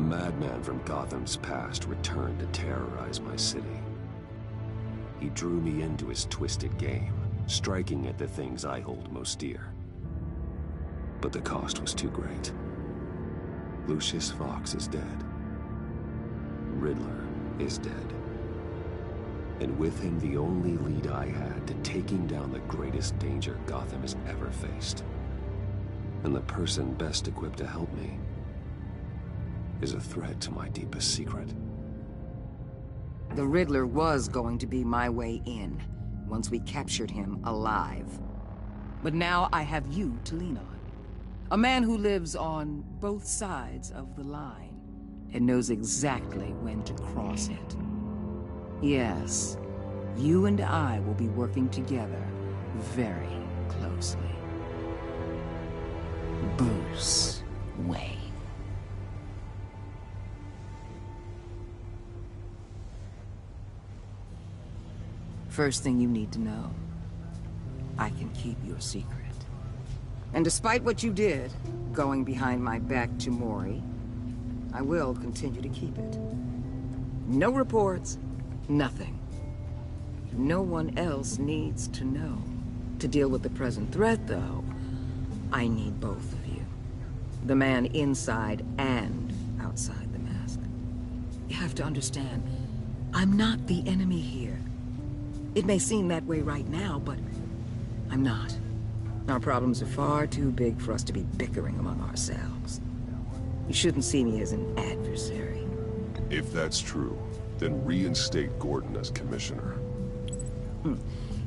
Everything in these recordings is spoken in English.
madman from Gotham's past returned to terrorize my city. He drew me into his twisted game, striking at the things I hold most dear. But the cost was too great. Lucius Fox is dead. Riddler is dead. And with him, the only lead I had to taking down the greatest danger Gotham has ever faced. And the person best equipped to help me is a threat to my deepest secret. The Riddler was going to be my way in, once we captured him alive. But now I have you to lean on. A man who lives on both sides of the line, and knows exactly when to cross it. Yes, you and I will be working together very closely. Bruce Wayne. First thing you need to know, I can keep your secret. And despite what you did, going behind my back to Mori, I will continue to keep it. No reports, nothing. No one else needs to know. To deal with the present threat, though, I need both of you. The man inside and outside the mask. You have to understand, I'm not the enemy here. It may seem that way right now, but I'm not. Our problems are far too big for us to be bickering among ourselves. You shouldn't see me as an adversary. If that's true, then reinstate Gordon as commissioner.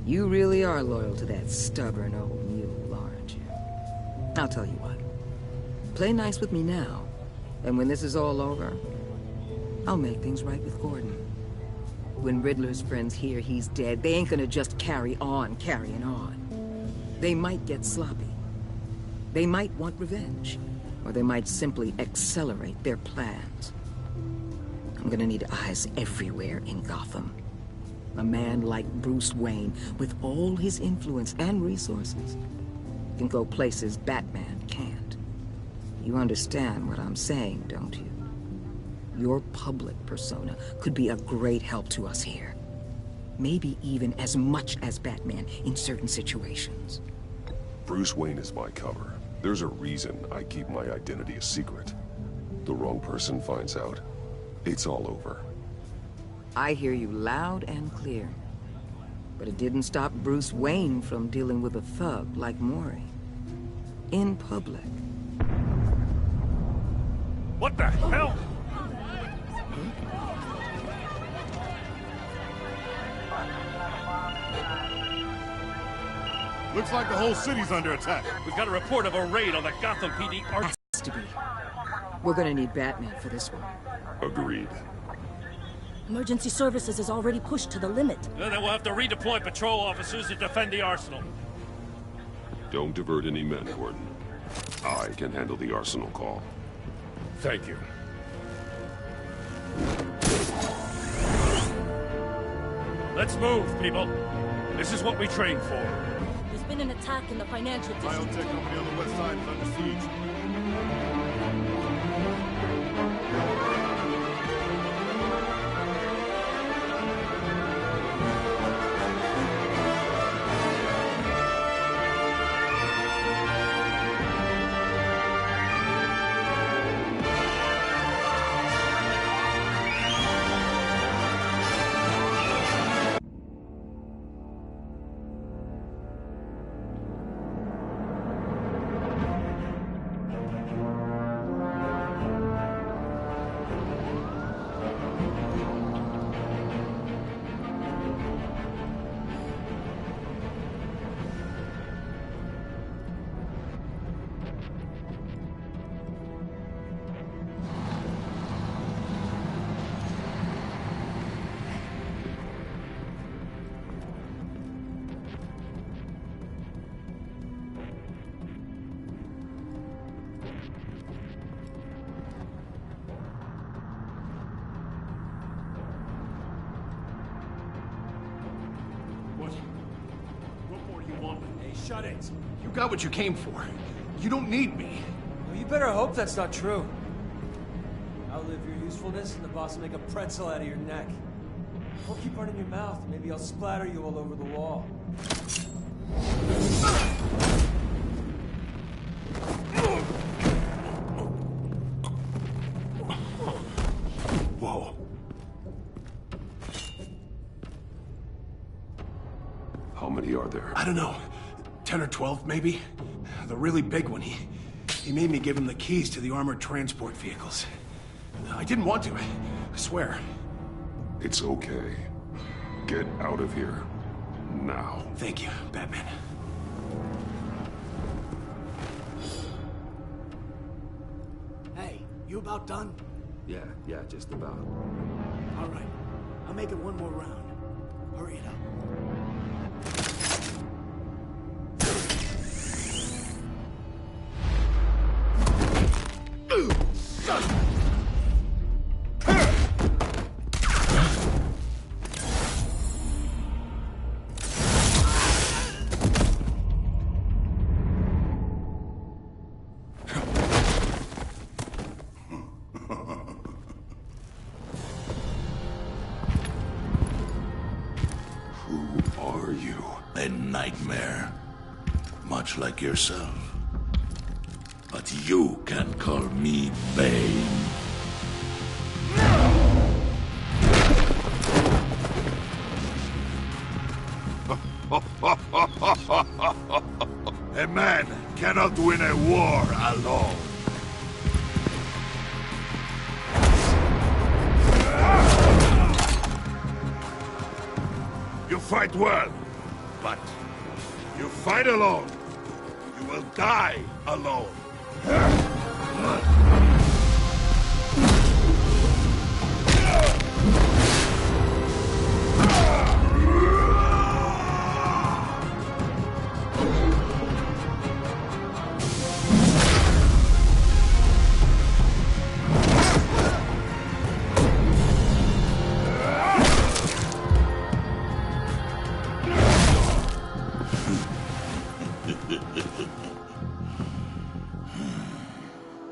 You really are loyal to that stubborn old mule, aren't you? I'll tell you what. Play nice with me now, and when this is all over, I'll make things right with Gordon. When Riddler's friends hear he's dead, they ain't gonna just carry on carrying on. They might get sloppy. They might want revenge. Or they might simply accelerate their plans. I'm gonna need eyes everywhere in Gotham. A man like Bruce Wayne, with all his influence and resources, can go places Batman can't. You understand what I'm saying, don't you? Your public persona could be a great help to us here. Maybe even as much as Batman in certain situations. Bruce Wayne is my cover. There's a reason I keep my identity a secret. The wrong person finds out, it's all over. I hear you loud and clear. But it didn't stop Bruce Wayne from dealing with a thug like Mori. In public. What the hell? Looks like the whole city's under attack. We've got a report of a raid on the Gotham PD art. Has to be. We're gonna need Batman for this one. Agreed. Emergency services is already pushed to the limit. Then we'll have to redeploy patrol officers to defend the arsenal. Don't divert any men, Gordon. I can handle the arsenal call. Thank you. Let's move, people. This is what we trained for. There's been an attack in the financial district. Biotech company on the west side is under siege. Shut it. You got what you came for. You don't need me. Well, you better hope that's not true. Outlive your usefulness, and the boss will make a pretzel out of your neck. Don't keep running your mouth, and maybe I'll splatter you all over the wall. Whoa. How many are there? I don't know. 10 or 12, maybe? The really big one, he made me give him the keys to the armored transport vehicles. I didn't want to, I swear. It's okay. Get out of here. Now. Thank you, Batman. Hey, you about done? Yeah, just about. All right. I'll make it one more round. Hurry it up. Who are you? A nightmare. Much like yourself. But you can call me Bane. A man cannot win a war alone. You fight well, but you fight alone. You will die alone.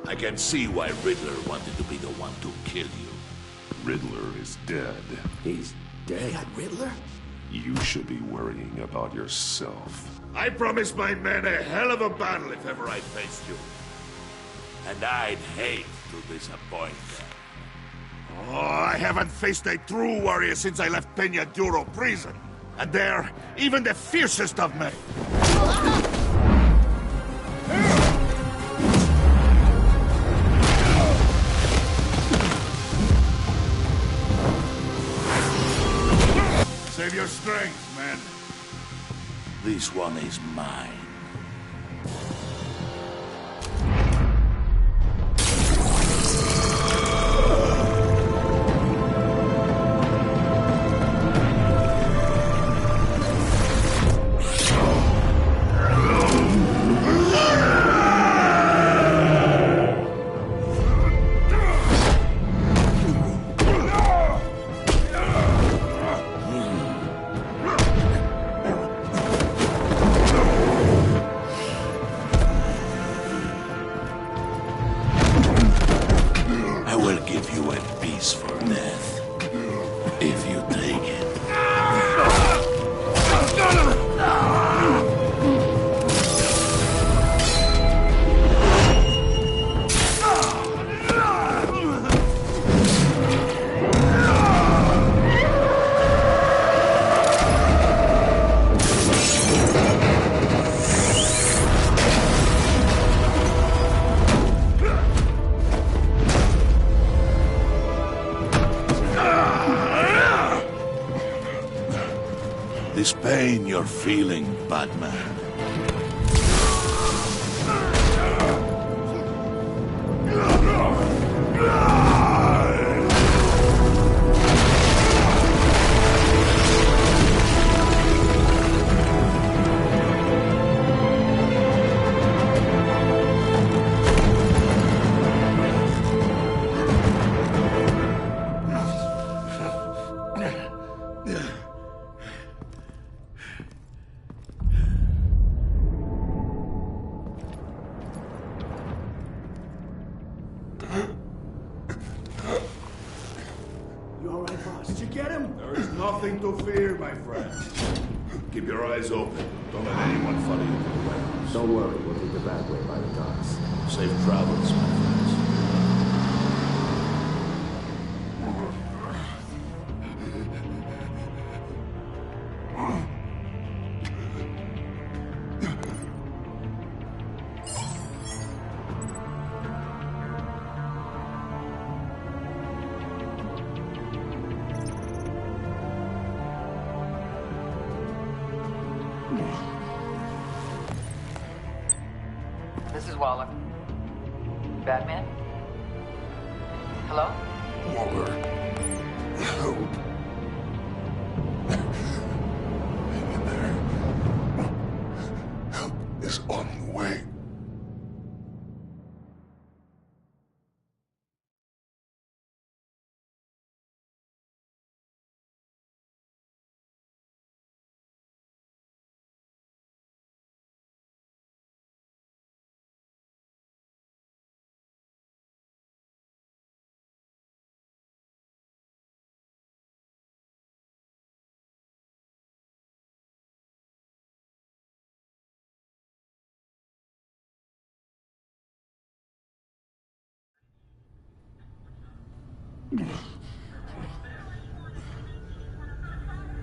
I can see why Riddler wanted to be the one to kill you. Riddler is dead. He's They dead. got Riddler? You should be worrying about yourself. I promised my men a hell of a battle if ever I faced you. And I'd hate to disappoint them. Oh, I haven't faced a true warrior since I left Peña Duro prison. And they're even the fiercest of men. Save your strength, man. This one is mine. I will give you a peaceful death, if you take it. This pain you're feeling, Batman. nothing to fear, my friend. Keep your eyes open. Don't let anyone follow you to the warehouse. Don't worry, we'll take the back way by the docks. Safe travels, my friends. This is Waller. Batman? Hello? Waller. Help. Hang in there. Help is on the way.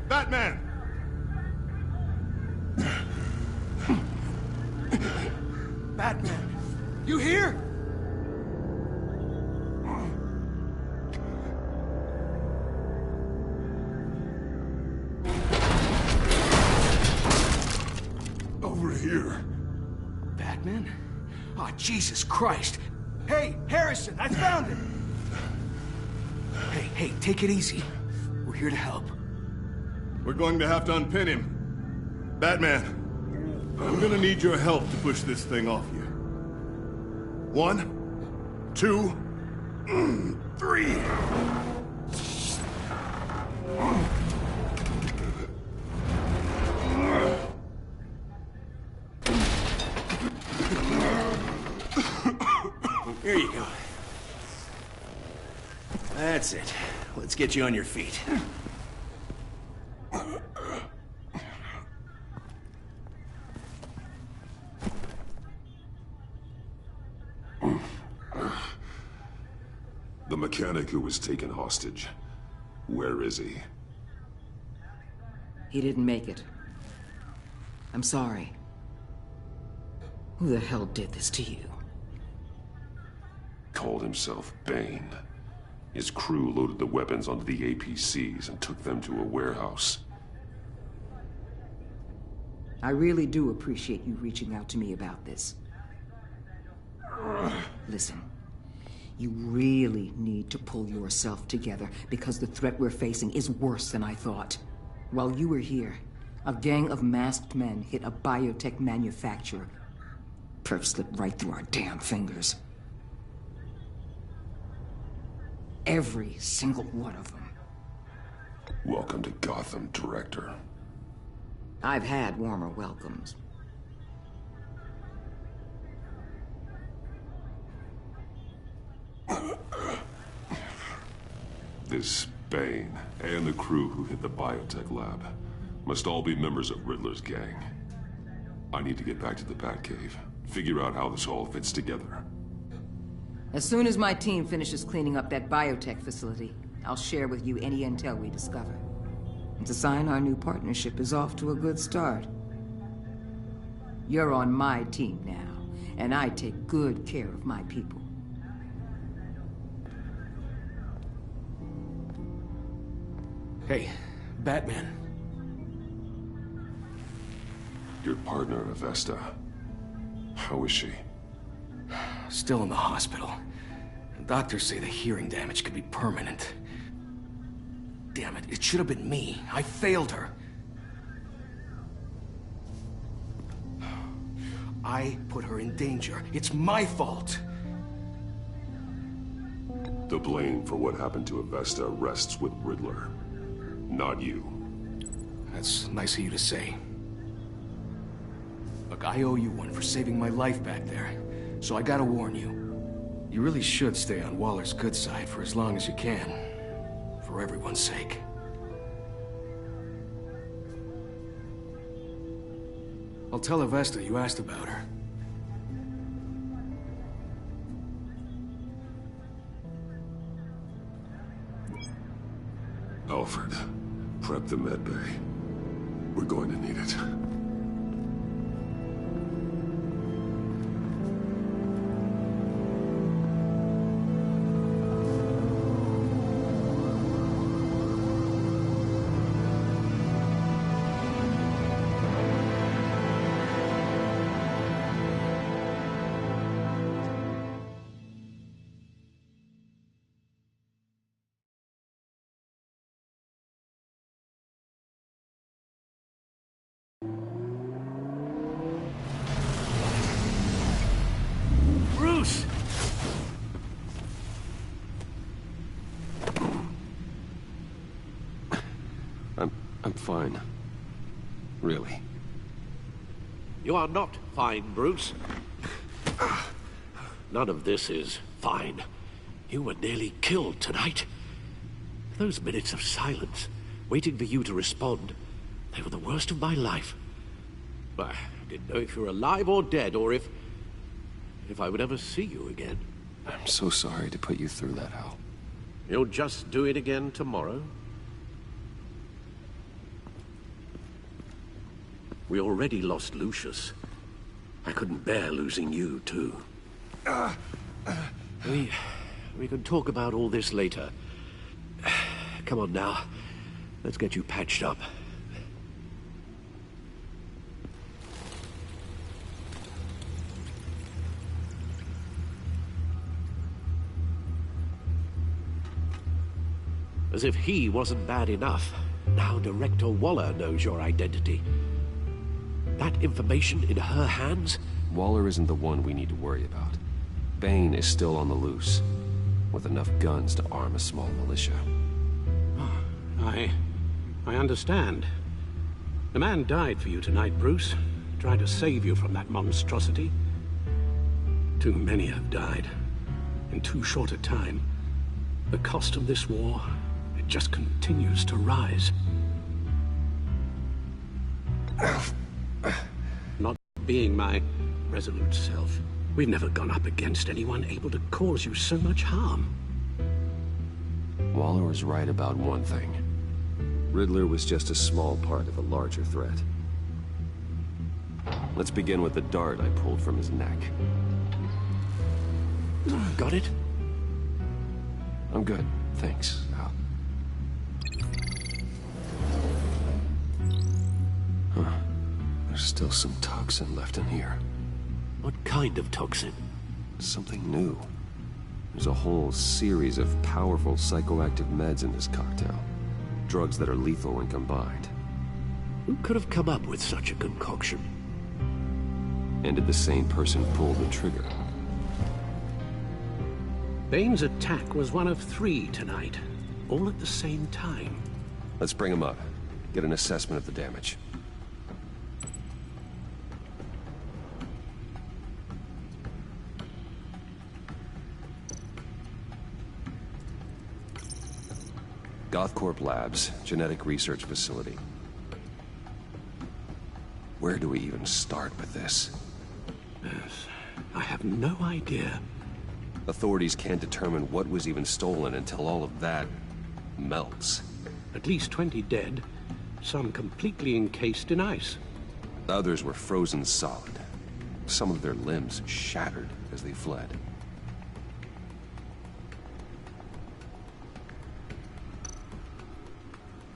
Batman! Batman! You here? Over here. Batman? Oh, Jesus Christ! Hey, Harrison, I found him! Hey, take it easy. We're here to help. We're going to have to unpin him. Batman, I'm gonna need your help to push this thing off you. 1, 2, 3. Here you go. That's it. Let's get you on your feet. The mechanic who was taken hostage. Where is he? He didn't make it. I'm sorry. Who the hell did this to you? Called himself Bane. His crew loaded the weapons onto the APCs and took them to a warehouse. I really do appreciate you reaching out to me about this. Listen, you really need to pull yourself together because the threat we're facing is worse than I thought. While you were here, a gang of masked men hit a biotech manufacturer. Perf slipped right through our damn fingers. Every single one of them. Welcome to Gotham, Director. I've had warmer welcomes. This Bane and the crew who hit the biotech lab must all be members of Riddler's gang. I need to get back to the Batcave, figure out how this all fits together. As soon as my team finishes cleaning up that biotech facility, I'll share with you any intel we discover. It's a sign our new partnership is off to a good start. You're on my team now, and I take good care of my people. Hey, Batman. Your partner, Avesta. How is she? Still in the hospital. Doctors say the hearing damage could be permanent. Damn it, it should have been me. I failed her. I put her in danger. It's my fault. The blame for what happened to Avesta rests with Riddler, not you. That's nice of you to say. Look, I owe you one for saving my life back there, so I gotta warn you. You really should stay on Waller's good side for as long as you can. For everyone's sake. I'll tell Avesta you asked about her. Alfred, prep the med bay. We're going to need it. Bruce! I'm fine. Really. You are not fine, Bruce. None of this is fine. You were nearly killed tonight. Those minutes of silence, waiting for you to respond, they were the worst of my life. I didn't know if you were alive or dead, or if I would ever see you again. I'm so sorry to put you through that, Hal. You'll just do it again tomorrow? We already lost Lucius. I couldn't bear losing you, too. We can talk about all this later. Come on now. Let's get you patched up. As if he wasn't bad enough, now Director Waller knows your identity. That information in her hands? Waller isn't the one we need to worry about. Bane is still on the loose, with enough guns to arm a small militia. I understand. The man died for you tonight, Bruce. Tried to save you from that monstrosity. Too many have died. In too short a time. The cost of this war, it just continues to rise. Not being my resolute self, we've never gone up against anyone able to cause you so much harm. Waller was right about one thing. Riddler was just a small part of a larger threat. Let's begin with the dart I pulled from his neck. Got it? I'm good, thanks, Al. Huh. There's still some toxin left in here. What kind of toxin? Something new. There's a whole series of powerful psychoactive meds in this cocktail. Drugs that are lethal when combined. Who could have come up with such a concoction? And did the same person pull the trigger? Bane's attack was one of 3 tonight, all at the same time. Let's bring him up. Get an assessment of the damage. Gothcorp Labs, genetic research facility. Where do we even start with this? Yes, I have no idea. Authorities can't determine what was even stolen until all of that melts. At least 20 dead, some completely encased in ice. Others were frozen solid. Some of their limbs shattered as they fled.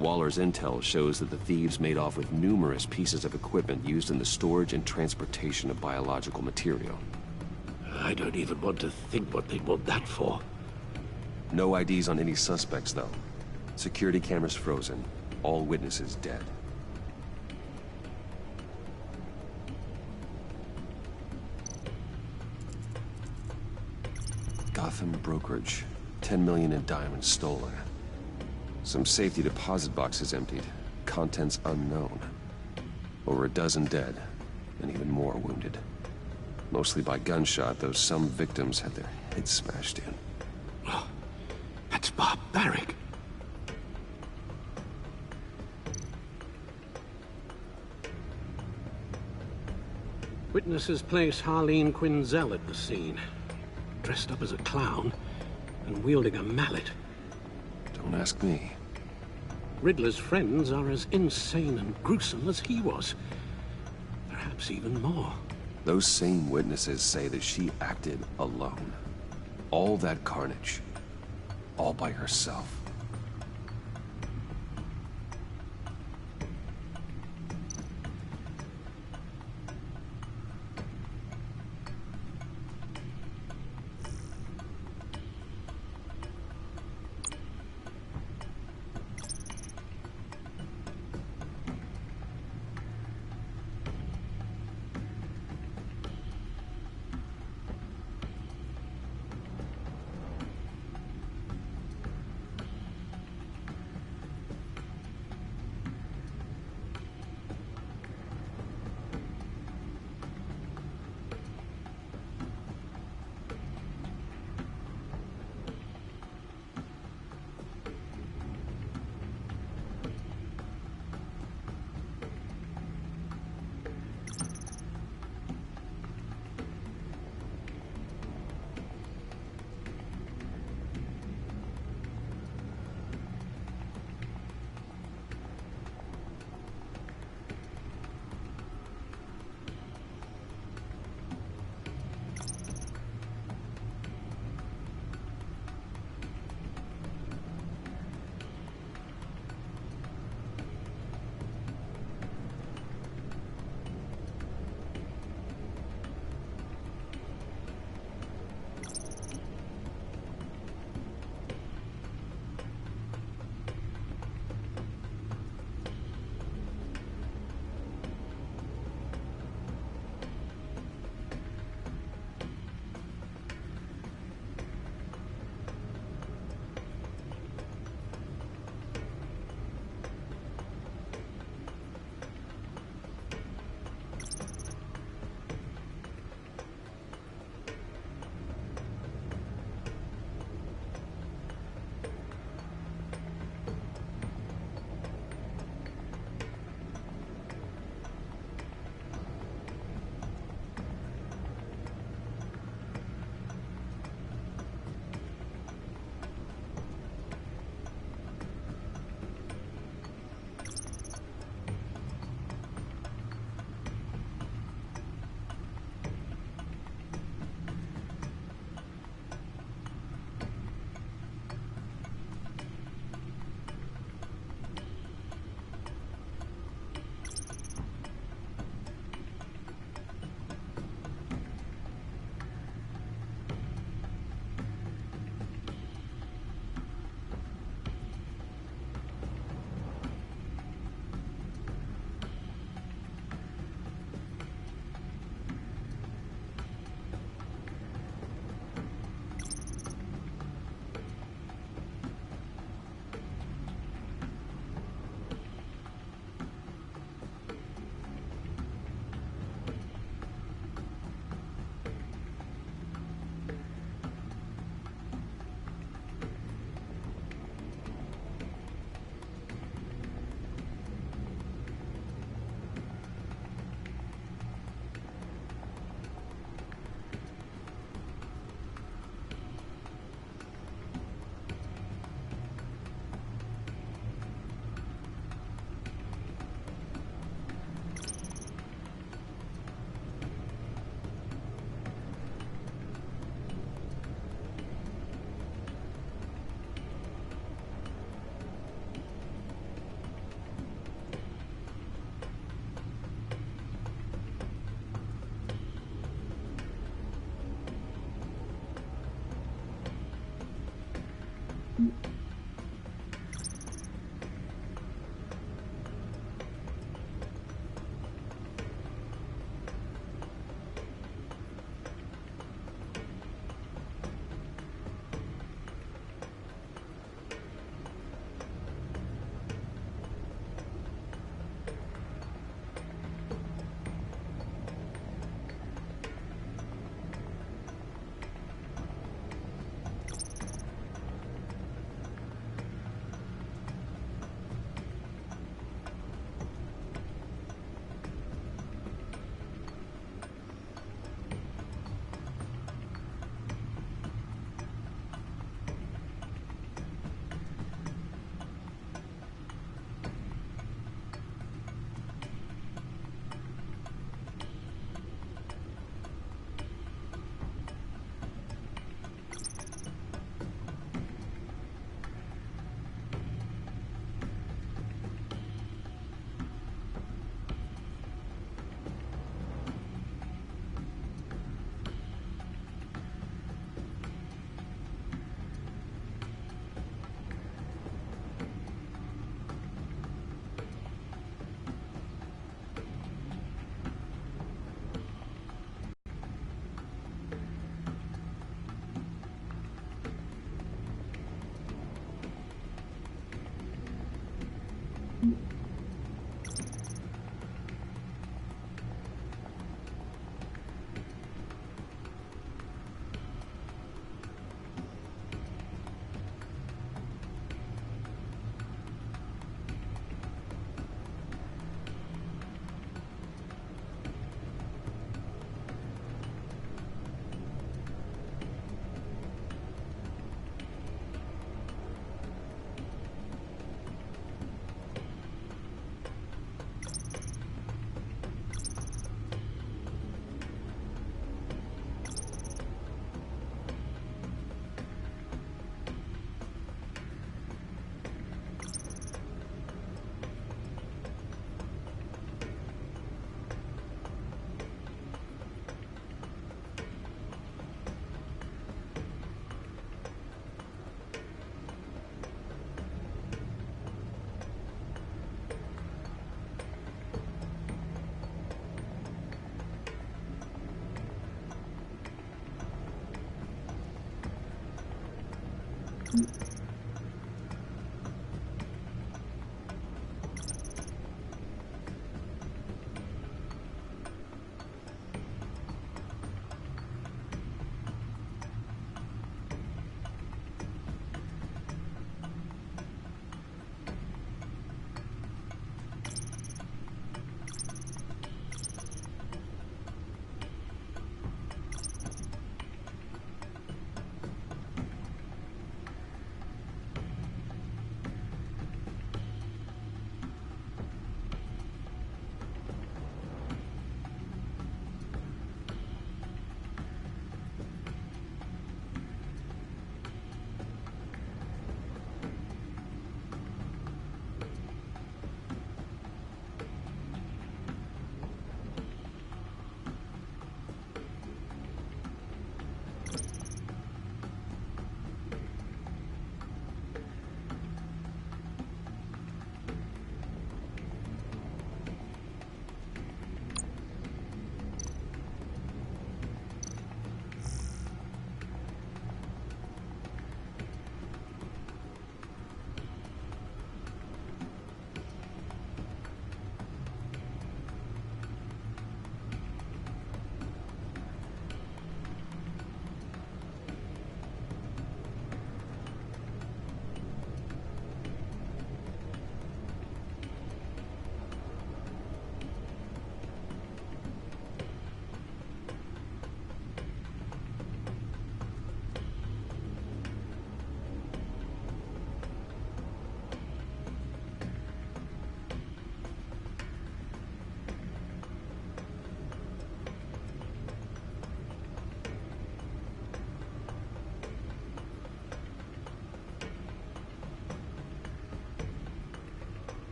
Waller's intel shows that the thieves made off with numerous pieces of equipment used in the storage and transportation of biological material. I don't even want to think what they'd want that for. No IDs on any suspects, though. Security cameras frozen. All witnesses dead. Gotham brokerage. 10 million in diamonds stolen. Some safety deposit boxes emptied. Contents unknown. Over a dozen dead, and even more wounded. Mostly by gunshot, though some victims had their heads smashed in. Oh, that's barbaric. Witnesses place Harleen Quinzel at the scene, dressed up as a clown and wielding a mallet. Don't ask me. Riddler's friends are as insane and gruesome as he was. Perhaps even more. Those same witnesses say that she acted alone. All that carnage. All by herself.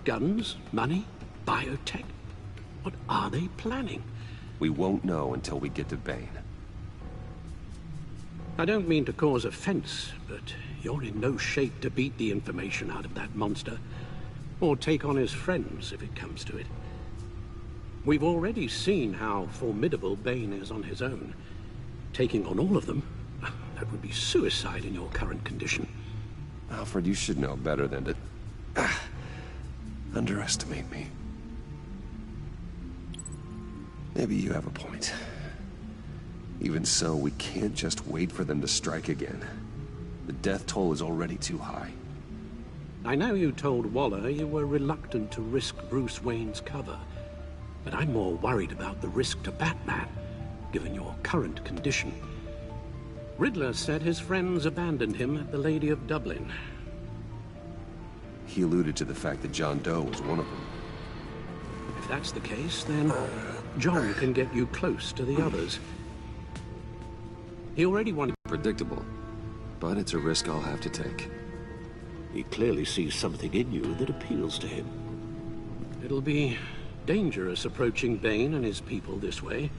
Guns? Money? Biotech? What are they planning? We won't know until we get to Bane. I don't mean to cause offense, but you're in no shape to beat the information out of that monster, or take on his friends if it comes to it. We've already seen how formidable Bane is on his own. Taking on all of them, that would be suicide in your current condition. Alfred, you should know better than to underestimate me. Maybe you have a point. Even so, we can't just wait for them to strike again. The death toll is already too high. I know you told Waller you were reluctant to risk Bruce Wayne's cover, but I'm more worried about the risk to Batman, given your current condition. Riddler said his friends abandoned him at the Lady of Dublin. He alluded to the fact that John Doe was one of them. If that's the case, then John can get you close to the others. He already wanted... Predictable, but it's a risk I'll have to take. He clearly sees something in you that appeals to him. It'll be dangerous approaching Bane and his people this way.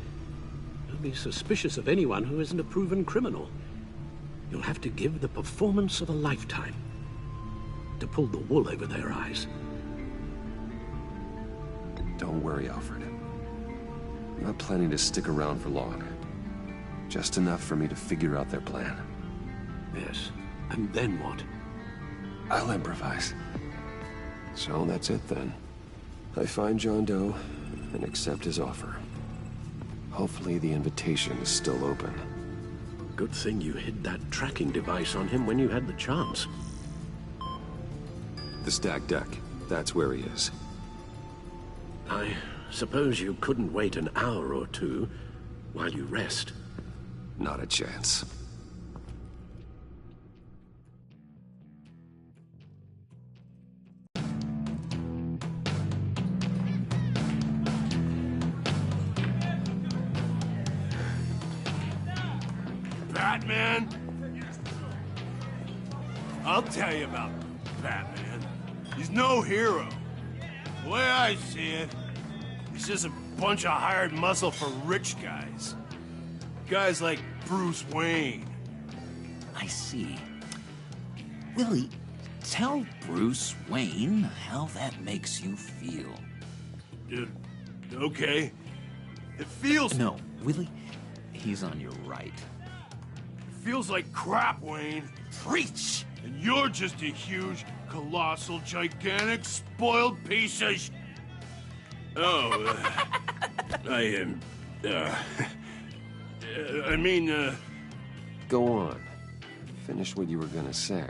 be suspicious of anyone who isn't a proven criminal. You'll have to give the performance of a lifetime to pull the wool over their eyes. Don't worry, Alfred. I'm not planning to stick around for long. Just enough for me to figure out their plan. Yes, and then what? I'll improvise. So that's it then. I find John Doe and accept his offer. Hopefully the invitation is still open. Good thing you hid that tracking device on him when you had the chance. The stacked deck. That's where he is. I suppose you couldn't wait an hour or two while you rest. Not a chance. Batman? I'll tell you about Batman. He's no hero. The way I see it, he's just a bunch of hired muscle for rich guys. Guys like Bruce Wayne. I see. Willie, tell Bruce Wayne how that makes you feel. Okay. It feels... No, Willie, he's on your right. It feels like crap, Wayne. Preach! And you're just a huge, colossal, gigantic, spoiled piece of I mean, Go on. Finish what you were gonna say.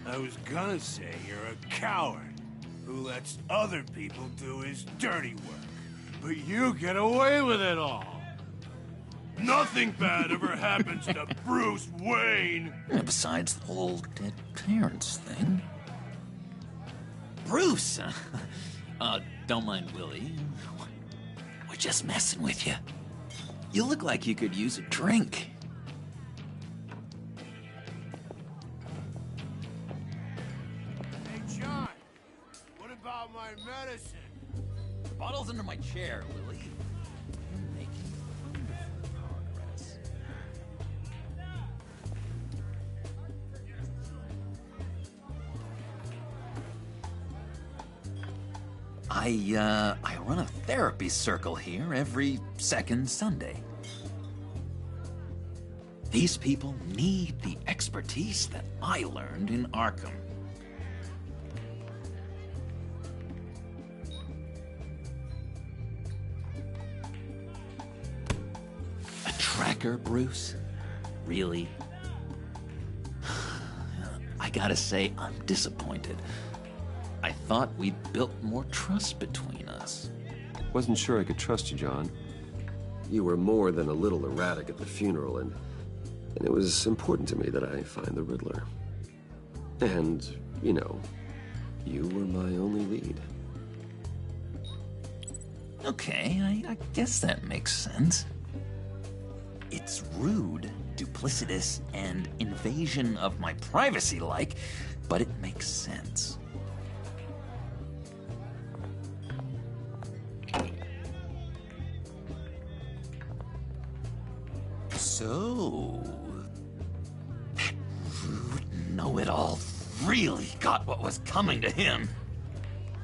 I was gonna say you're a coward who lets other people do his dirty work. But you get away with it all. Nothing bad ever happens to Bruce Wayne. Besides the whole dead parents thing. Bruce! Don't mind Willie. We're just messing with you. You look like you could use a drink. Hey, John. What about my medicine? The bottle's under my chair, Willie. You're making wonderful progress. I run a therapy circle here every second Sunday. These people need the expertise that I learned in Arkham. A tracker, Bruce? Really? I gotta say, I'm disappointed. I thought we'd built more trust between us. Wasn't sure I could trust you, John. You were more than a little erratic at the funeral, and it was important to me that I find the Riddler. And, you know, you were my only lead. Okay, I guess that makes sense. It's rude, duplicitous, and invasion of my privacy-like, but it makes sense. So, that rude know-it-all really got what was coming to him.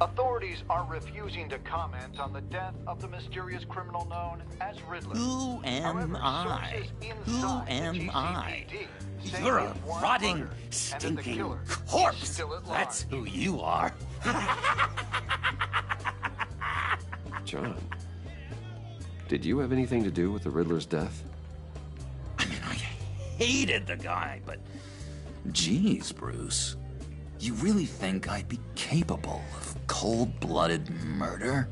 Authorities are refusing to comment on the death of the mysterious criminal known as Riddler. Who am I? Who am I? You're a rotting, stinking corpse. That's who you are. John, did you have anything to do with the Riddler's death? Hated the guy, but geez, Bruce, you really think I'd be capable of cold-blooded murder?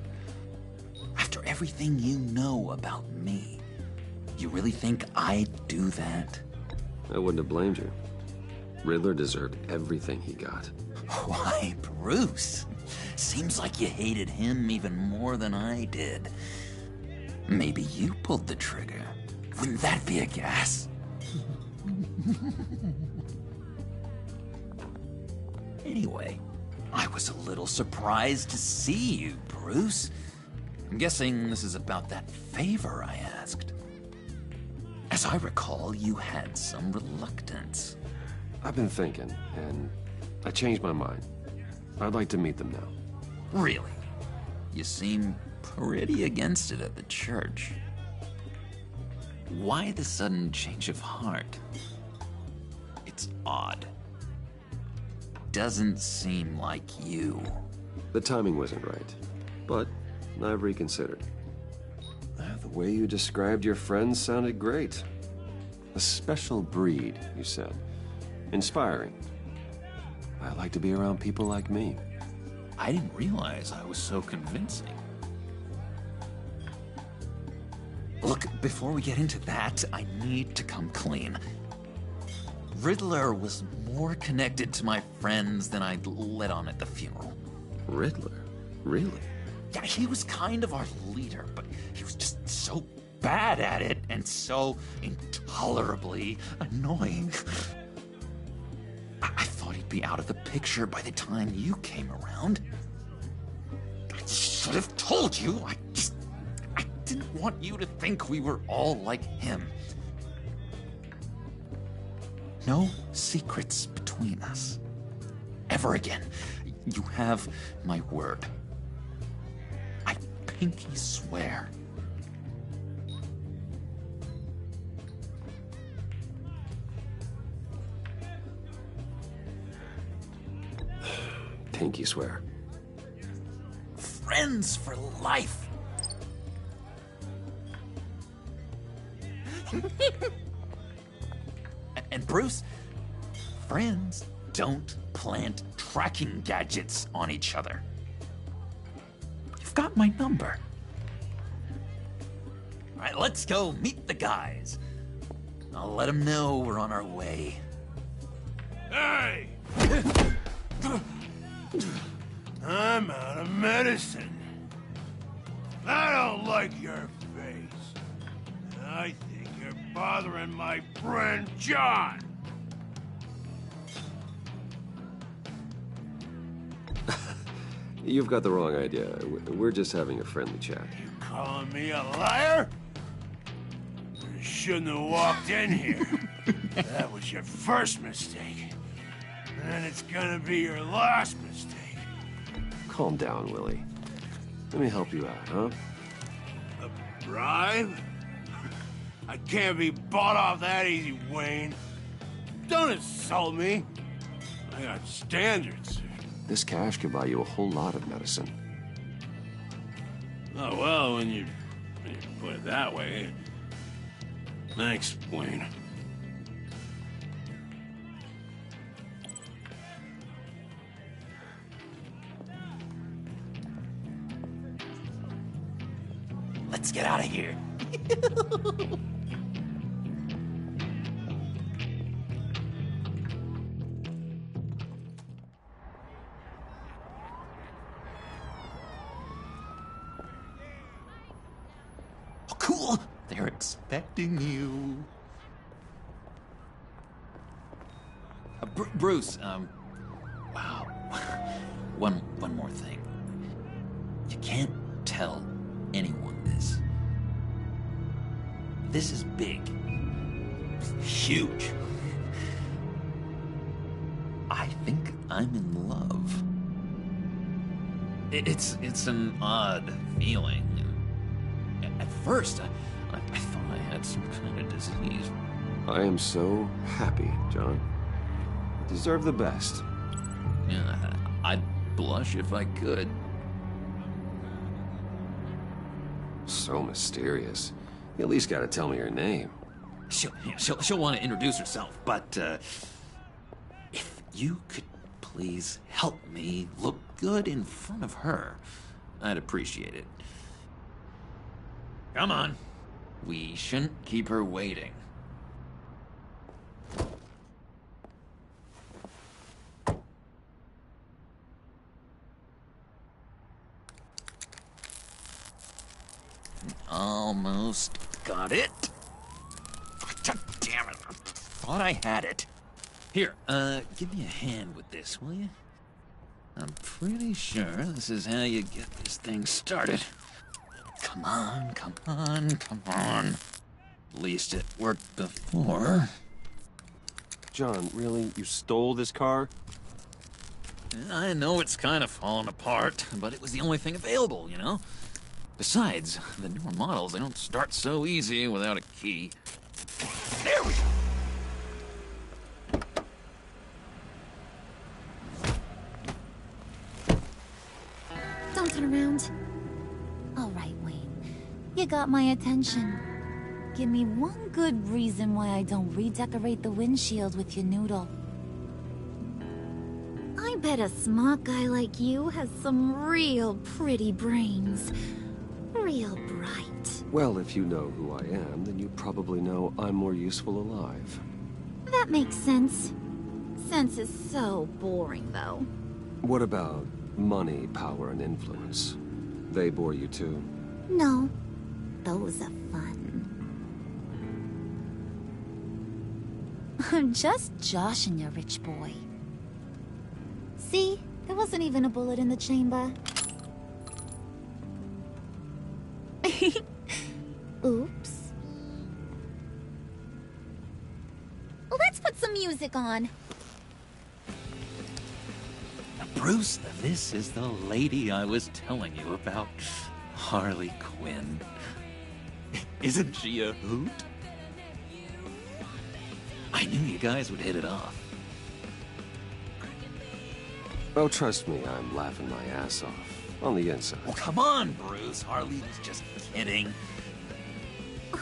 After everything you know about me, you really think I'd do that? I wouldn't have blamed you. Riddler deserved everything he got. Why, Bruce? Seems like you hated him even more than I did. Maybe you pulled the trigger. Wouldn't that be a gas? Anyway, I was a little surprised to see you, Bruce. I'm guessing this is about that favor I asked. As I recall, you had some reluctance. I've been thinking, and I changed my mind. I'd like to meet them now. Really? You seem pretty against it at the church. Why the sudden change of heart? It's odd. Doesn't seem like you. The timing wasn't right, but I've reconsidered. The way you described your friends sounded great. A special breed, you said. Inspiring. I like to be around people like me. I didn't realize I was so convincing. Look, before we get into that, I need to come clean. Riddler was more connected to my friends than I'd let on at the funeral. Riddler? Really? Yeah, he was kind of our leader, but he was just so bad at it and so intolerably annoying. I thought he'd be out of the picture by the time you came around. I should have told you. I didn't want you to think we were all like him. No secrets between us. Ever again. You have my word. I pinky swear. Pinky swear. Friends for life. And Bruce, friends don't plant tracking gadgets on each other. You've got my number. All right, let's go meet the guys. I'll let them know we're on our way. Hey! I'm out of medicine. I don't like your face. I think you're bothering my friend John. You've got the wrong idea. We're just having a friendly chat. You calling me a liar? You shouldn't have walked in here. That was your first mistake. And it's gonna be your last mistake. Calm down, Willie. Let me help you out, huh? A bribe? I can't be bought off that easy, Wayne. Don't insult me. I got standards. This cash could buy you a whole lot of medicine. Oh, well, when you put it that way. Thanks, Wayne. Let's get out of here. Oh, cool. They're expecting you. Bruce, wow. One more thing. You can't tell anyone this. This is big. Huge. I think I'm in love. It's an odd feeling. At first, I thought I had some kind of disease. I am so happy, John. You deserve the best. Yeah, I'd blush if I could. So mysterious. You at least gotta tell me her name. She'll want to introduce herself, but if you could please help me look good in front of her, I'd appreciate it. Come on. We shouldn't keep her waiting. Almost got it. God damn it. I thought I had it. Here, give me a hand with this, will you? I'm pretty sure this is how you get this thing started. Come on, come on, come on. At least it worked before. John, really? You stole this car? I know it's kind of falling apart, but it was the only thing available, you know? Besides, the newer models, they don't start so easy without a key. There we go! Don't turn around. All right, Wayne. You got my attention. Give me one good reason why I don't redecorate the windshield with your noodle. I bet a smart guy like you has some real pretty brains. Real bright. Well, if you know who I am, then you probably know I'm more useful alive. That makes sense. Sense is so boring, though. What about money, power, and influence? They bore you too? No. Those are fun. I'm just joshing you, rich boy. See? There wasn't even a bullet in the chamber. Oops. Let's put some music on. Bruce, this is the lady I was telling you about. Harley Quinn. Isn't she a hoot? I knew you guys would hit it off. Oh, trust me, I'm laughing my ass off. On the inside. Oh, come on, Bruce. Harley was just kidding.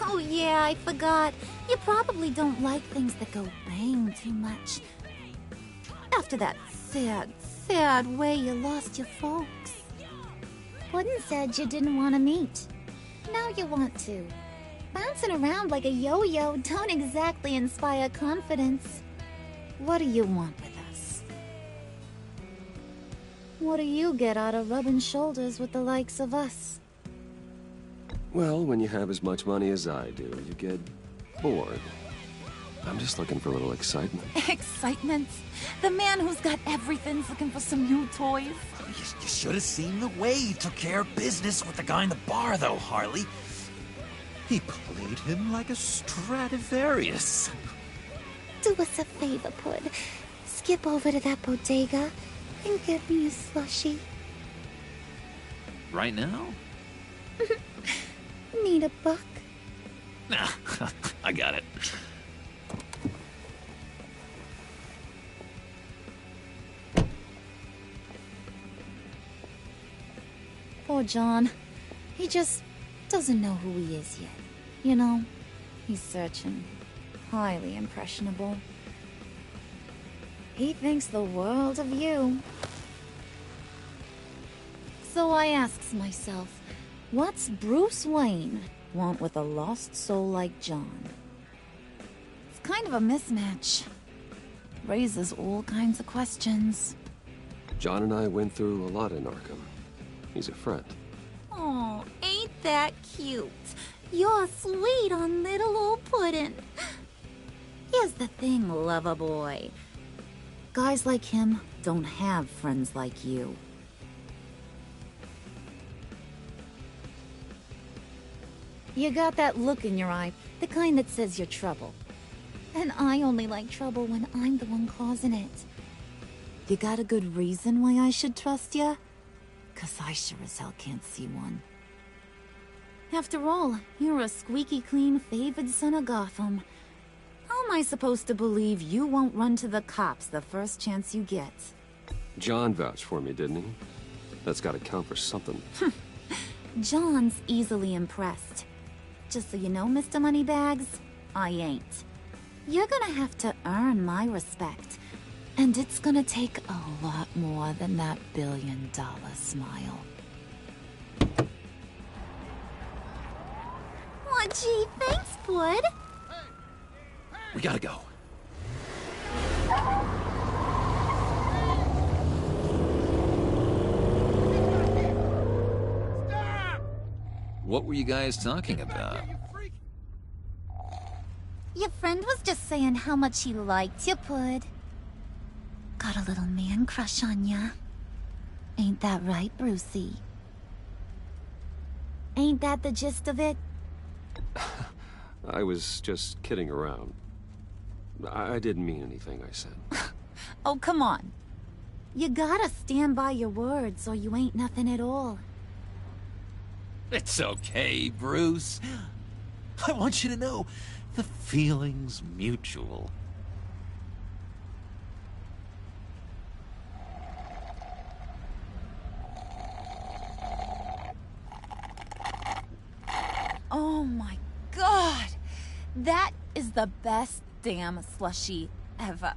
Oh yeah, I forgot. You probably don't like things that go bang too much. After that sad way you lost your folks. Puddin' said you didn't want to meet. Now you want to. Bouncing around like a yo-yo don't exactly inspire confidence. What do you want with us? What do you get out of rubbing shoulders with the likes of us? Well, when you have as much money as I do, you get bored. I'm just looking for a little excitement. Excitement? The man who's got everything's looking for some new toys. You should have seen the way he took care of business with the guy in the bar, though, Harley. He played him like a Stradivarius. Do us a favor, Pud. Skip over to that bodega and get me a slushie. Right now? Need a buck? Nah, I got it. Poor John. He just doesn't know who he is yet. You know, he's searching. Highly impressionable. He thinks the world of you. So I asks myself, what's Bruce Wayne want with a lost soul like John? It's kind of a mismatch. Raises all kinds of questions. John and I went through a lot in Arkham. He's a friend. Oh, ain't that cute? You're sweet on little old Puddin'. Here's the thing, lover boy. Guys like him don't have friends like you. You got that look in your eye, the kind that says you're trouble. And I only like trouble when I'm the one causing it. You got a good reason why I should trust you? 'Cause I sure as hell can't see one. After all, you're a squeaky clean favored son of Gotham. How am I supposed to believe you won't run to the cops the first chance you get? John vouched for me, didn't he? That's gotta count for something. John's easily impressed. Just so you know, Mr. Moneybags, I ain't. You're gonna have to earn my respect. And it's gonna take a lot more than that billion-dollar smile. Aw, gee, thanks, Bud. We gotta go. What were you guys talking about? Your friend was just saying how much he liked you, Pud. Got a little man crush on ya. Ain't that right, Brucey? Ain't that the gist of it? I was just kidding around. I didn't mean anything I said. Oh, come on. You gotta stand by your words or you ain't nothing at all. It's okay, Bruce. I want you to know the feeling's mutual. Oh my god! That is the best damn slushie ever.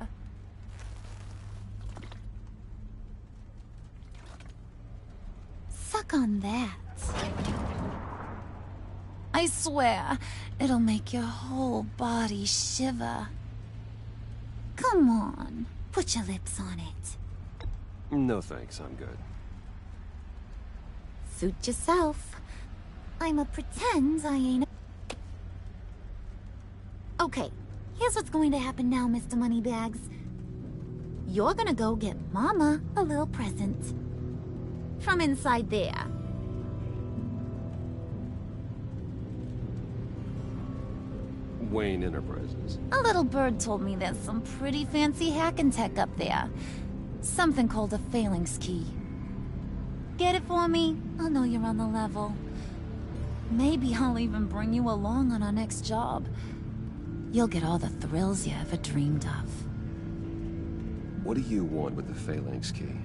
Suck on that. I swear, it'll make your whole body shiver. Come on, put your lips on it. No thanks, I'm good. Suit yourself. I'ma pretend I ain't. Okay, here's what's going to happen now, Mr. Moneybags. You're gonna go get Mama a little present. From inside there. Wayne Enterprises. A little bird told me there's some pretty fancy hacking tech up there. Something called a phalanx key. Get it for me? I'll know you're on the level. Maybe I'll even bring you along on our next job. You'll get all the thrills you ever dreamed of. What do you want with the phalanx key?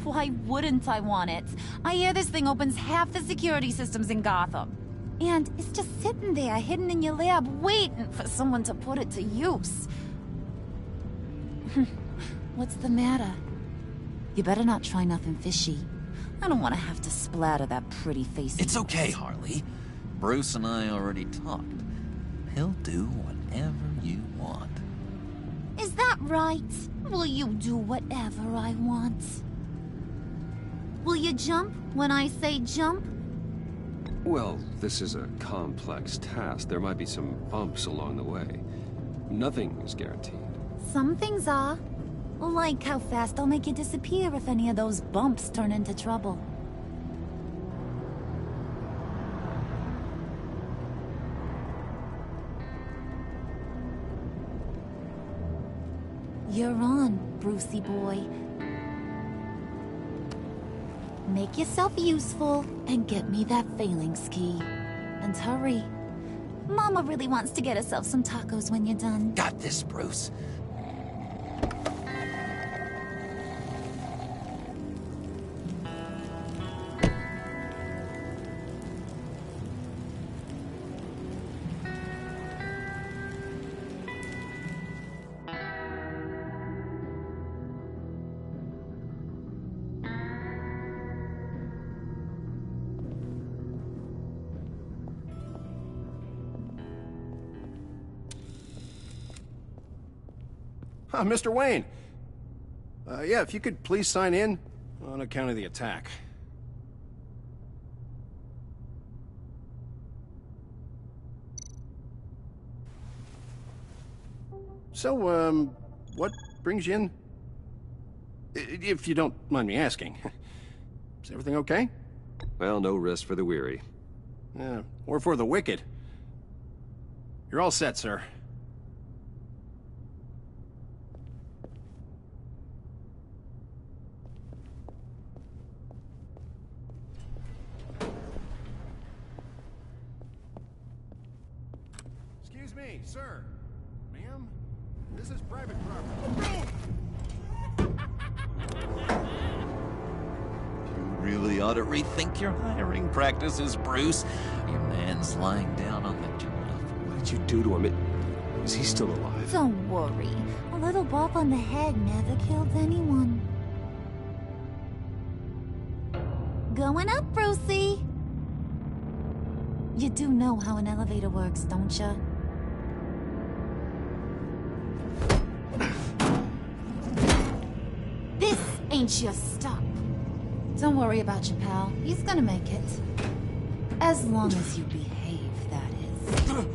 Why wouldn't I want it? I hear this thing opens half the security systems in Gotham. And it's just sitting there, hidden in your lab, waiting for someone to put it to use. What's the matter? You better not try nothing fishy. I don't want to have to splatter that pretty face. It's okay, Harley. Bruce and I already talked. He'll do whatever you want. Is that right? Will you do whatever I want? Will you jump when I say jump? Well, this is a complex task. There might be some bumps along the way. Nothing is guaranteed. Some things are. Like how fast I'll make you disappear if any of those bumps turn into trouble. You're on, Brucey boy. Make yourself useful and get me that phalanx key. And hurry. Mama really wants to get herself some tacos when you're done. Got this, Bruce. Mr. Wayne. Yeah, if you could please sign in on account of the attack. So, what brings you in? If you don't mind me asking. Is everything okay? Well, no rest for the weary. Or for the wicked. You're all set, sir. Excuse me, sir. Ma'am? This is private property. You really ought to rethink your hiring practices, Bruce. Your man's lying down on the job. What did you do to him? Is he still alive? Don't worry. A little bop on the head never killed anyone. Going up, Brucey. You do know how an elevator works, don't you? This ain't your stop. Don't worry about your pal. He's gonna make it. As long as you behave, that is.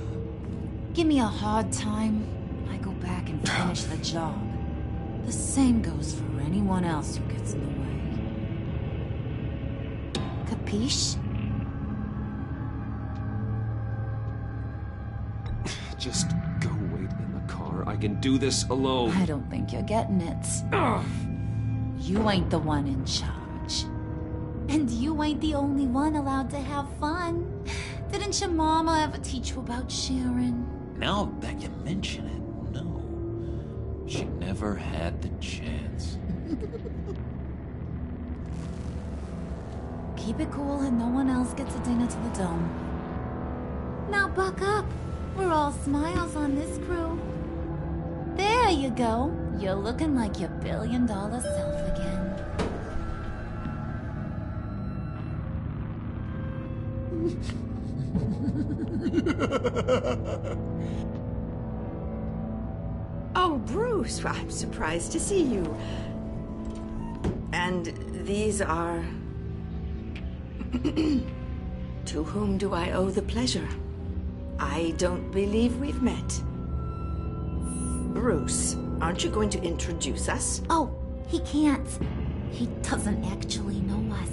Give me a hard time, I go back and finish the job. The same goes for anyone else who gets in the way. Capiche? just go wait in the car? I can do this alone. I don't think you're getting it. Ugh. You ain't the one in charge. And you ain't the only one allowed to have fun. Didn't your mama ever teach you about sharing? Now that you mention it, no. She never had the chance. Keep it cool and no one else gets a dinner to the dome. Now buck up. We're all smiles on this crew. There you go. You're looking like your billion-dollar self again. Oh, Bruce, I'm surprised to see you. And these are... To whom do I owe the pleasure? I don't believe we've met. Bruce, aren't you going to introduce us? Oh, he can't. He doesn't actually know us.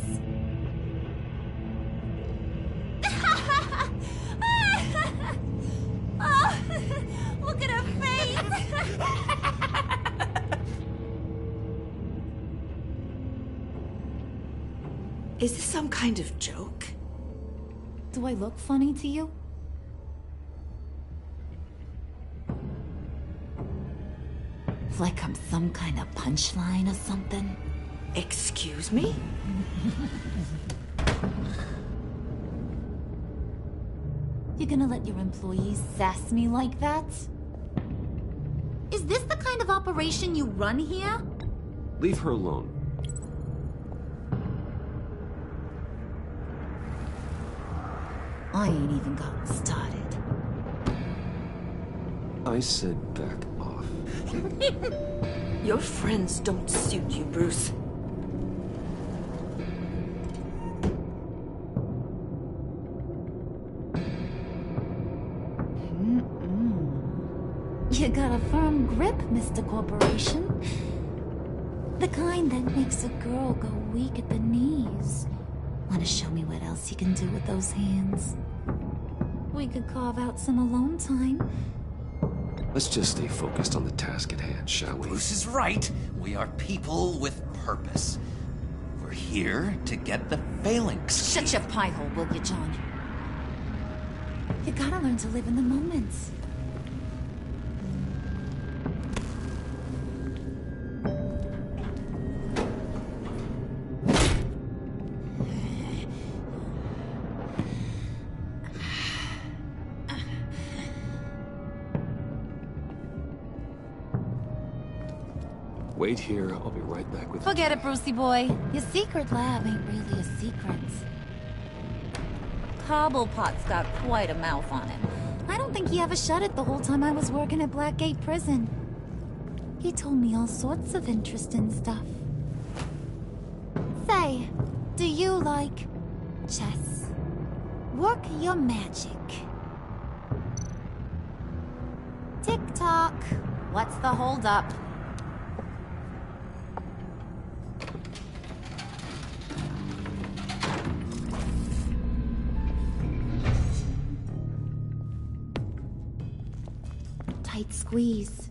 Oh, look at her face! Is this some kind of joke? Do I look funny to you? Like I'm some kind of punchline or something? Excuse me? You gonna let your employees sass me like that? Is this the kind of operation you run here? Leave her alone. I ain't even gotten started. I said back off. Your friends don't suit you, Bruce. You got a firm grip, Mr. Corporation. The kind that makes a girl go weak at the knees. Wanna show me what else you can do with those hands? We could carve out some alone time. Let's just stay focused on the task at hand, shall we? Bruce is right. We are people with purpose. We're here to get the phalanx. Shut your pie hole, will you, John? You gotta learn to live in the moment. Wait here, I'll be right back with you. Forget it, Brucey boy. Your secret lab ain't really a secret. Cobblepot's got quite a mouth on him. I don't think he ever shut it the whole time I was working at Blackgate Prison. He told me all sorts of interesting stuff. Say, do you like chess? Work your magic. Tick-tock. What's the holdup? Tight squeeze.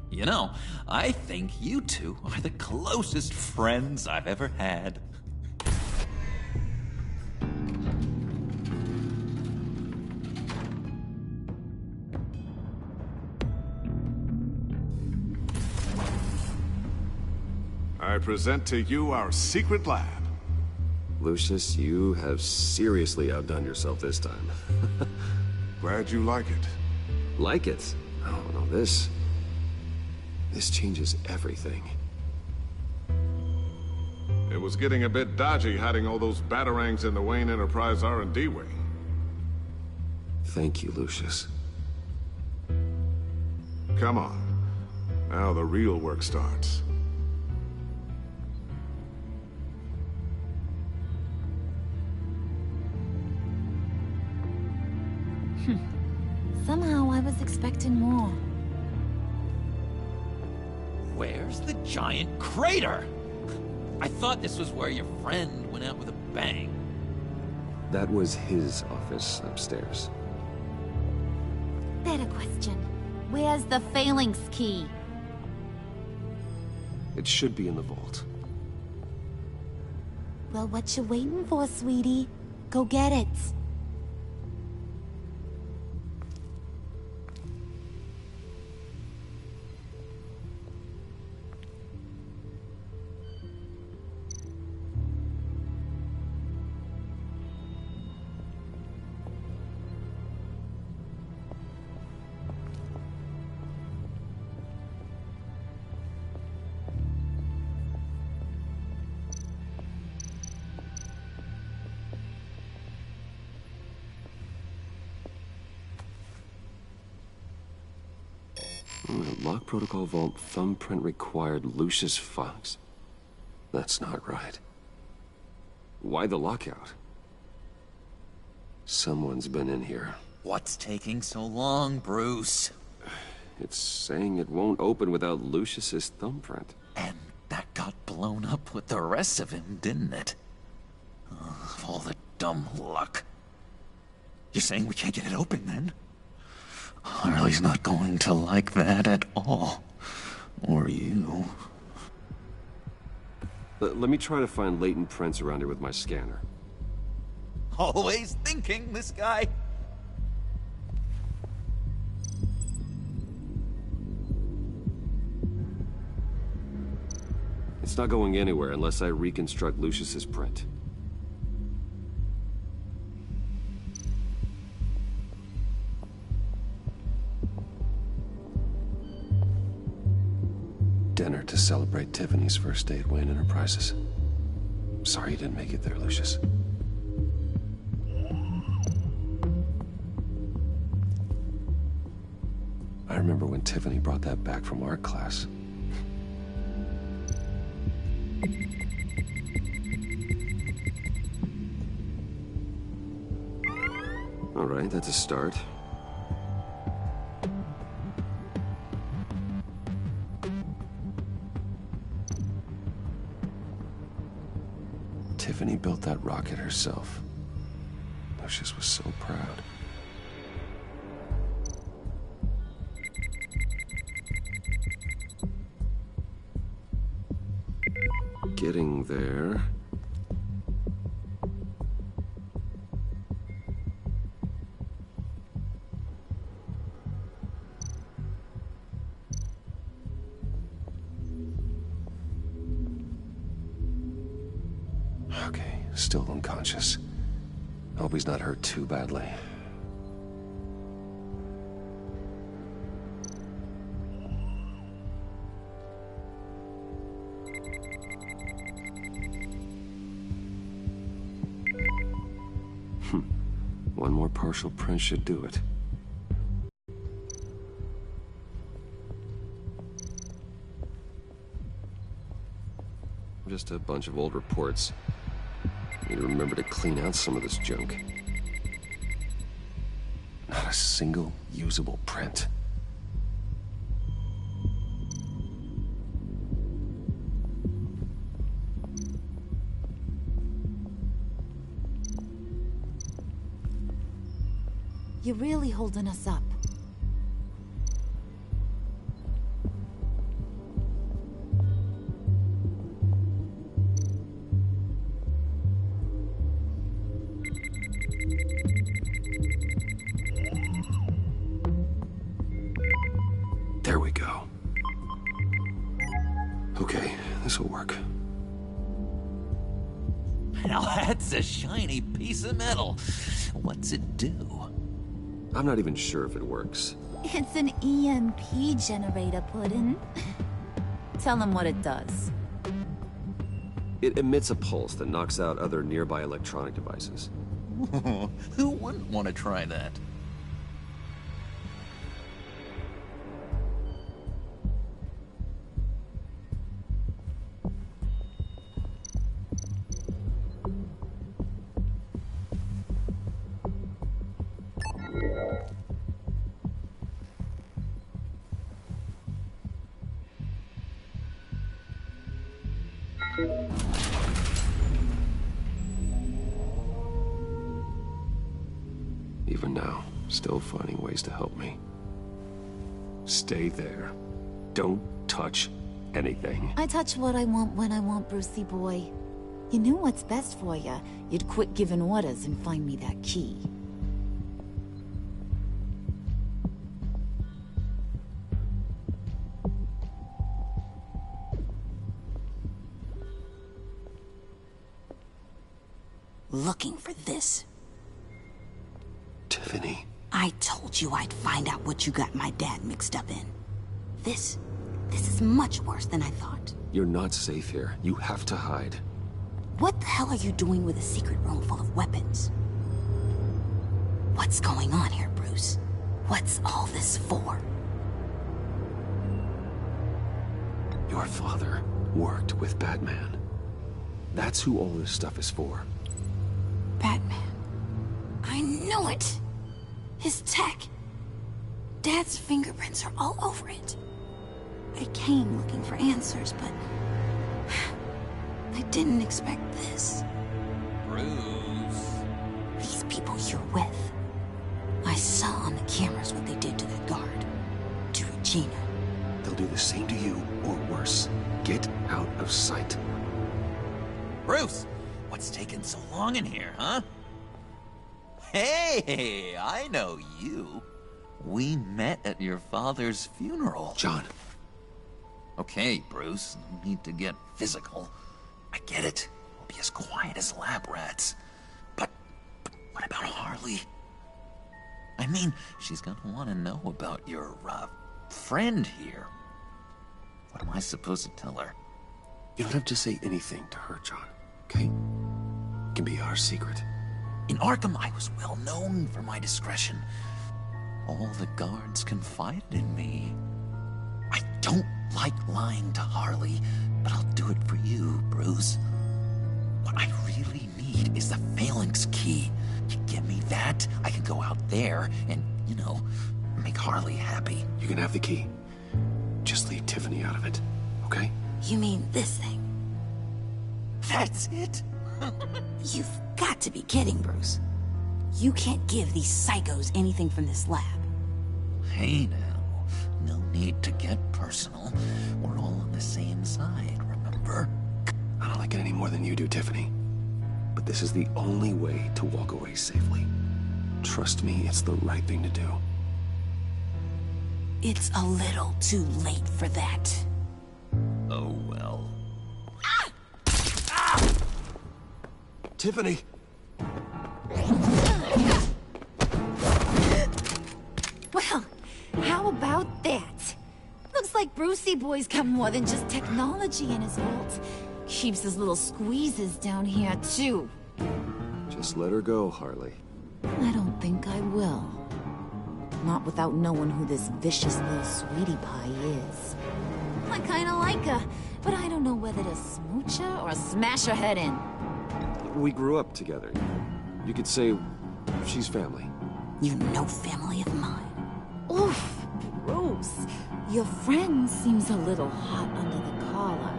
You know, I think you two are the closest friends I've ever had. I present to you our secret lab. Lucius, you have seriously outdone yourself this time. Glad you like it. Like it? Oh, no, this changes everything. It was getting a bit dodgy hiding all those batarangs in the Wayne Enterprise R&D wing. Thank you, Lucius. Come on. Now the real work starts. Somehow I was expecting more. Where's the giant crater? I thought this was where your friend went out with a bang. That was his office upstairs. There got a question. Where's the phalanx key? It should be in the vault. Well, what you waiting for, sweetie? Go get it. Lock protocol vault thumbprint required Lucius Fox. That's not right. Why the lockout? Someone's been in here. What's taking so long, Bruce? It's saying it won't open without Lucius's thumbprint. And that got blown up with the rest of him, didn't it? All the dumb luck. You're saying we can't get it open, then? Harley's not going to like that at all. Or you. Let me try to find latent prints around here with my scanner. Always thinking, this guy. It's not going anywhere unless I reconstruct Lucius's print. Dinner to celebrate Tiffany's first day at Wayne Enterprises. Sorry you didn't make it there, Lucius. I remember when Tiffany brought that back from art class. All right, that's a start. Tiffany built that rocket herself. Lucius was so proud. Getting there. Okay, still unconscious. Hope he's not hurt too badly. One more partial print should do it. Just a bunch of old reports. Need to remember to clean out some of this junk. Not a single usable print. You're really holding us up. There we go. Okay, this'll work. Now that's a shiny piece of metal. What's it do? I'm not even sure if it works. It's an EMP generator, Puddin'. Tell him what it does. It emits a pulse that knocks out other nearby electronic devices. Who wouldn't want to try that? Even now, still finding ways to help me. Stay there. Don't touch anything. I touch what I want when I want, Brucey boy. You knew what's best for you. You'd quit giving orders and find me that key. Looking for this. Tiffany. I told you I'd find out what you got my dad mixed up in. This is much worse than I thought. You're not safe here. You have to hide. What the hell are you doing with a secret room full of weapons? What's going on here, Bruce? What's all this for? Your father worked with Batman. That's who all this stuff is for. Batman. I knew it! His tech. Dad's fingerprints are all over it. I came looking for answers, but I didn't expect this. Bruce. These people you're with. I saw on the cameras what they did to that guard. To Regina. They'll do the same to you, or worse. Get out of sight. Bruce, what's taking so long in here, huh? Hey, I know you. We met at your father's funeral. John. Okay, Bruce, no need to get physical. I get it. We'll be as quiet as lab rats. But what about Harley? I mean, she's gonna want to know about your, friend here. What am I supposed to tell her? You don't have to say anything to her, John, okay? It can be our secret. In Arkham, I was well known for my discretion. All the guards confided in me. I don't like lying to Harley, but I'll do it for you, Bruce. What I really need is the Phalanx key. You give me that, I can go out there and, you know, make Harley happy. You can have the key. Just leave Tiffany out of it, okay? You mean this thing? That's it? You've got to be kidding, Bruce. You can't give these psychos anything from this lab. Hey now, no need to get personal. We're all on the same side, remember? I don't like it any more than you do, Tiffany. But this is the only way to walk away safely. Trust me, it's the right thing to do. It's a little too late for that. Oh well. Tiffany! Well, how about that? Looks like Brucey Boy's got more than just technology in his vault. Keeps his little squeezes down here, too. Just let her go, Harley. I don't think I will. Not without knowing who this vicious little sweetie pie is. I kinda like her, but I don't know whether to smooch her or smash her head in. We grew up together. You could say she's family. You know family of mine. Oof, Bruce. Your friend seems a little hot under the collar.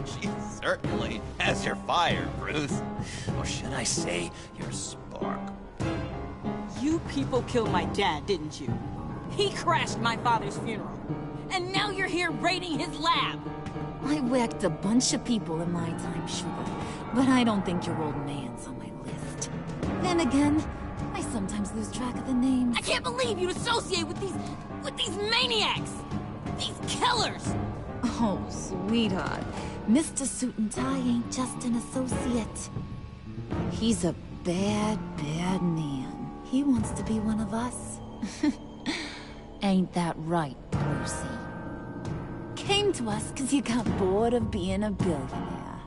She certainly has your fire, Bruce. Or should I say, your spark. You people killed my dad, didn't you? He crashed my father's funeral. And now you're here raiding his lab! I whacked a bunch of people in my time, sugar. But I don't think your old man's on my list. Then again, I sometimes lose track of the names. I can't believe you associate with these maniacs! These killers! Oh, sweetheart. Mr. Suit and Tie ain't just an associate. He's a bad, bad man. He wants to be one of us. Ain't that right, Brucey? Came to us because you got bored of being a billionaire.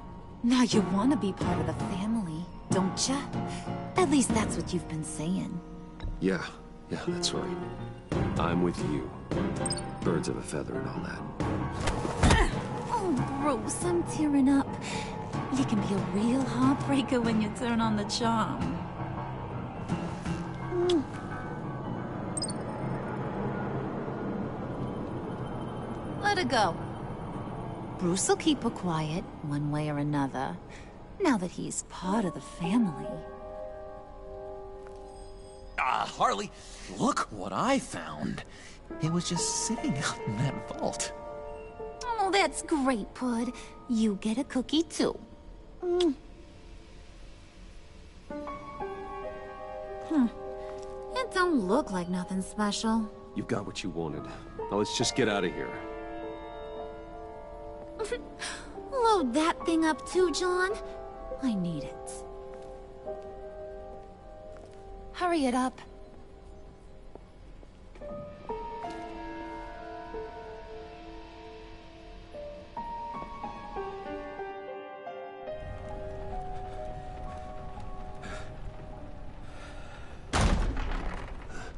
Now you want to be part of the family, don't ya? At least that's what you've been saying. Yeah, that's right. I'm with you. Birds of a feather and all that. Oh, Bruce, I'm tearing up. You can be a real heartbreaker when you turn on the charm. Let her go. Bruce will keep her quiet, one way or another, now that he's part of the family. Harley, look what I found. It was just sitting out in that vault. Oh, that's great, Pud. You get a cookie, too. Mm. It don't look like nothing special. You've got what you wanted. Now let's just get out of here. Load that thing up too, John. I need it. Hurry it up.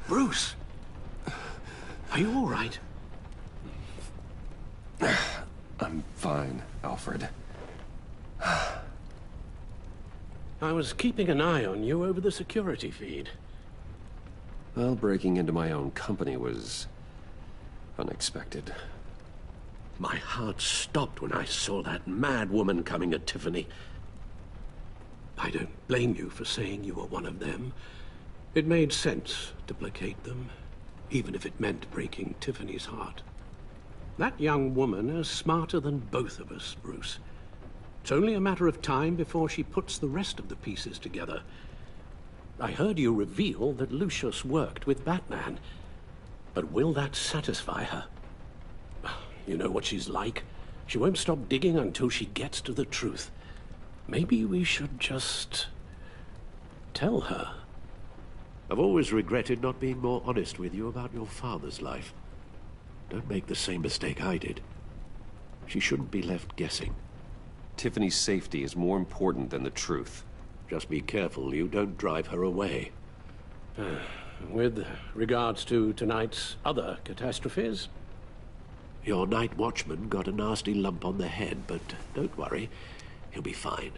Bruce! Are you all right? I'm fine, Alfred. I was keeping an eye on you over the security feed. Well, breaking into my own company was unexpected. My heart stopped when I saw that mad woman coming at Tiffany. I don't blame you for saying you were one of them. It made sense to placate them, even if it meant breaking Tiffany's heart. That young woman is smarter than both of us, Bruce. It's only a matter of time before she puts the rest of the pieces together. I heard you reveal that Lucius worked with Batman. But will that satisfy her? You know what she's like. She won't stop digging until she gets to the truth. Maybe we should just tell her. I've always regretted not being more honest with you about your father's life. Don't make the same mistake I did. She shouldn't be left guessing. Tiffany's safety is more important than the truth. Just be careful you don't drive her away. With regards to tonight's other catastrophes? Your night watchman got a nasty lump on the head, but don't worry. He'll be fine.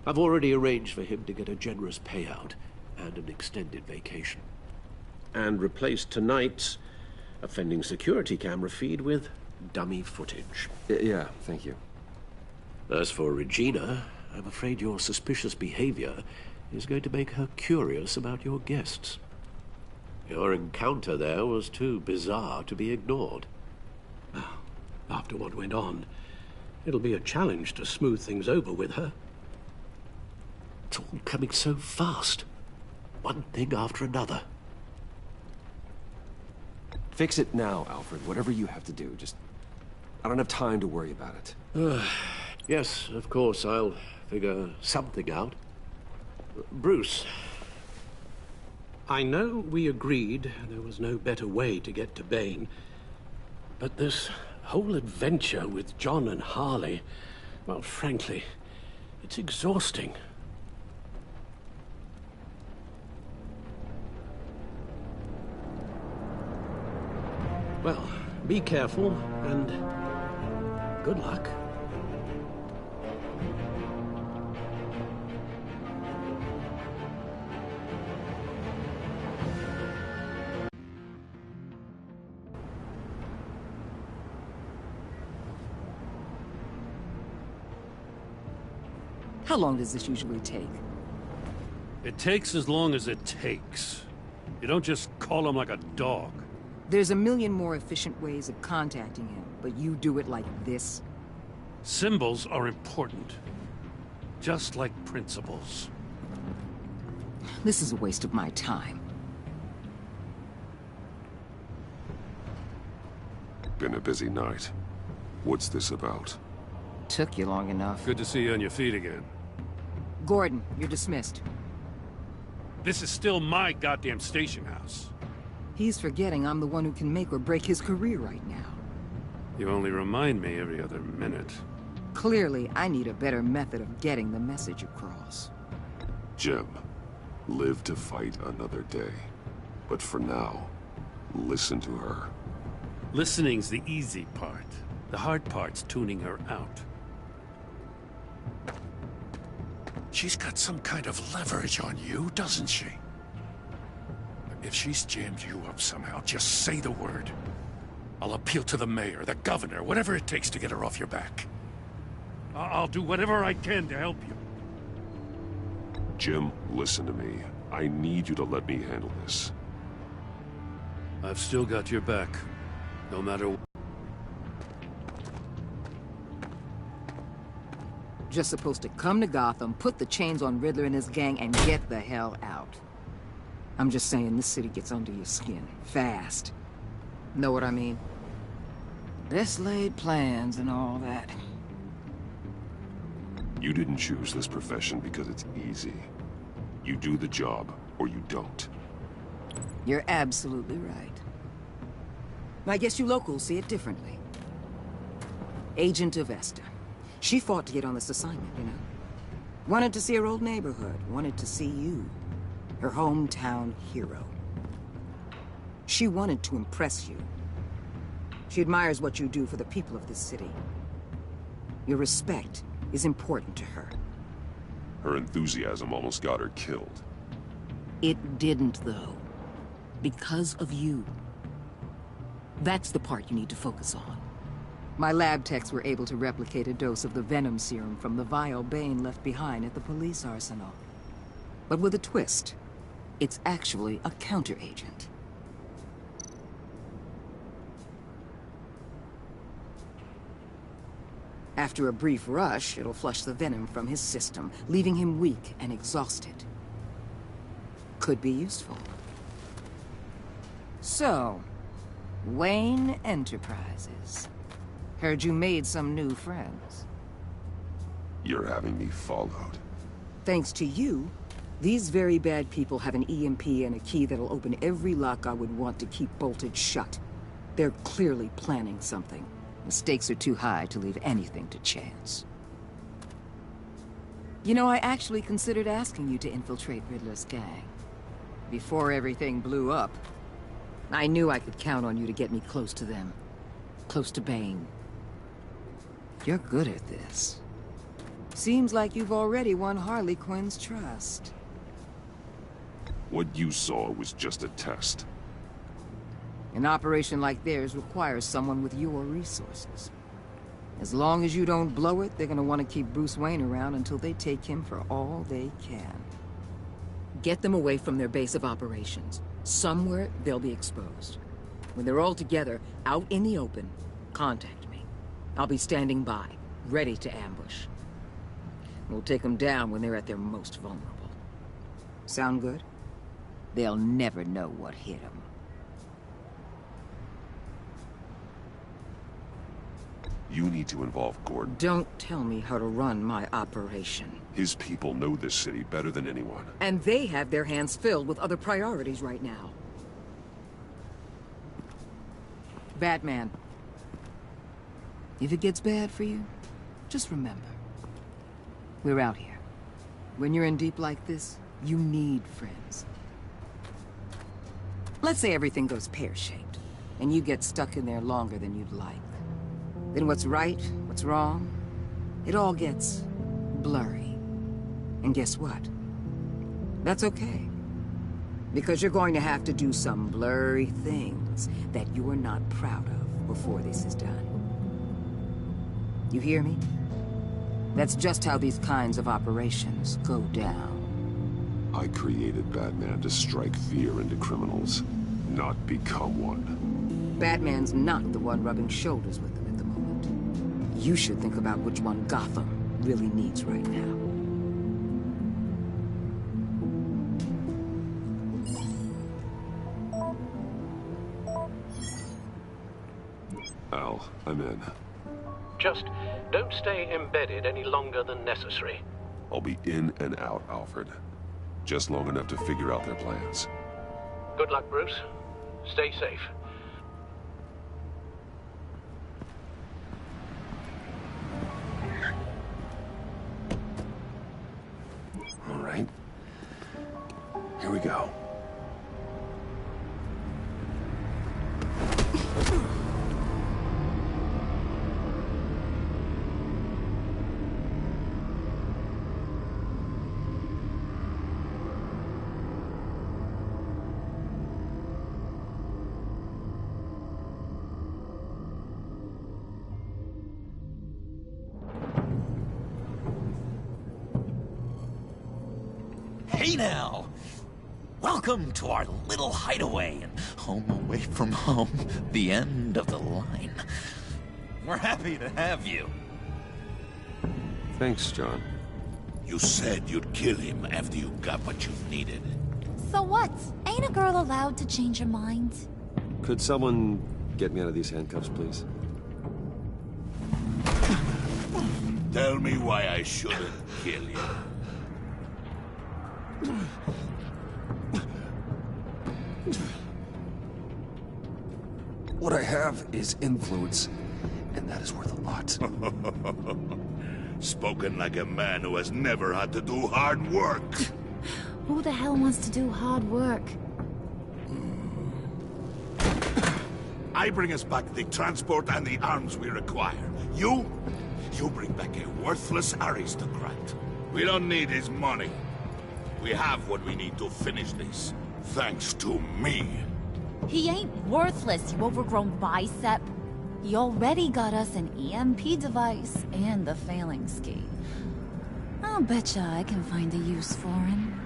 I've already arranged for him to get a generous payout and an extended vacation. And replaced tonight's offending security camera feed with dummy footage. Yeah, thank you. As for Regina, I'm afraid your suspicious behavior is going to make her curious about your guests. Your encounter there was too bizarre to be ignored. After what went on, it'll be a challenge to smooth things over with her. It's all coming so fast. One thing after another. Fix it now, Alfred. Whatever you have to do. Just... I don't have time to worry about it. Yes, of course, I'll figure something out. Bruce. I know we agreed there was no better way to get to Bane, but this whole adventure with John and Harley, well, frankly, it's exhausting. Well, be careful, and good luck. How long does this usually take? It takes as long as it takes. You don't just call him like a dog. There's a million more efficient ways of contacting him, but you do it like this? Symbols are important. Just like principles. This is a waste of my time. Been a busy night. What's this about? Took you long enough. Good to see you on your feet again. Gordon, you're dismissed. This is still my goddamn station house. He's forgetting I'm the one who can make or break his career right now. You only remind me every other minute. Clearly, I need a better method of getting the message across. Jim, live to fight another day. But for now, listen to her. Listening's the easy part. The hard part's tuning her out. She's got some kind of leverage on you, doesn't she? If she's jammed you up somehow, just say the word. I'll appeal to the mayor, the governor, whatever it takes to get her off your back. I'll do whatever I can to help you. Jim, listen to me. I need you to let me handle this. I've still got your back, no matter what. Just supposed to come to Gotham, put the chains on Riddler and his gang, and get the hell out. I'm just saying, this city gets under your skin. Fast. Know what I mean? Best laid plans and all that. You didn't choose this profession because it's easy. You do the job, or you don't. You're absolutely right. I guess you locals see it differently. Agent of Vesta. She fought to get on this assignment, you know? Wanted to see her old neighborhood. Wanted to see you. Her hometown hero. She wanted to impress you. She admires what you do for the people of this city. Your respect is important to her. Her enthusiasm almost got her killed. It didn't, though. Because of you. That's the part you need to focus on. My lab techs were able to replicate a dose of the venom serum from the vial Bane left behind at the police arsenal. But with a twist. It's actually a counter-agent. After a brief rush, it'll flush the venom from his system, leaving him weak and exhausted. Could be useful. So, Wayne Enterprises. Heard you made some new friends. You're having me followed. Thanks to you, these very bad people have an EMP and a key that'll open every lock I would want to keep bolted shut. They're clearly planning something. The stakes are too high to leave anything to chance. You know, I actually considered asking you to infiltrate Riddler's gang. Before everything blew up, I knew I could count on you to get me close to them. Close to Bane. You're good at this. Seems like you've already won Harley Quinn's trust. What you saw was just a test. An operation like theirs requires someone with your resources. As long as you don't blow it, they're gonna want to keep Bruce Wayne around until they take him for all they can. Get them away from their base of operations. Somewhere they'll be exposed. When they're all together, out in the open, contact me. I'll be standing by, ready to ambush. We'll take them down when they're at their most vulnerable. Sound good? They'll never know what hit them. You need to involve Gordon. Don't tell me how to run my operation. His people know this city better than anyone. And they have their hands filled with other priorities right now. Batman. If it gets bad for you, just remember. We're out here. When you're in deep like this, you need friends. Let's say everything goes pear-shaped, and you get stuck in there longer than you'd like. Then what's right, what's wrong, it all gets blurry. And guess what? That's okay. Because you're going to have to do some blurry things that you're not proud of before this is done. You hear me? That's just how these kinds of operations go down. I created Batman to strike fear into criminals, not become one. Batman's not the one rubbing shoulders with them at the moment. You should think about which one Gotham really needs right now. Al, I'm in. Just don't stay embedded any longer than necessary. I'll be in and out, Alfred. Just long enough to figure out their plans. Good luck, Bruce. Stay safe. All right. Here we go. Hey now! Welcome to our little hideaway and home away from home, the end of the line. We're happy to have you. Thanks, John. You said you'd kill him after you got what you needed. So what? Ain't a girl allowed to change her mind? Could someone get me out of these handcuffs, please? Tell me why I shouldn't kill you. What I have is influence, and that is worth a lot. Spoken like a man who has never had to do hard work. Who the hell wants to do hard work? I bring us back the transport and the arms we require. You bring back a worthless aristocrat. We don't need his money. We have what we need to finish this. Thanks to me. He ain't worthless, you overgrown bicep. He already got us an EMP device and the failing ski. I'll betcha I can find a use for him.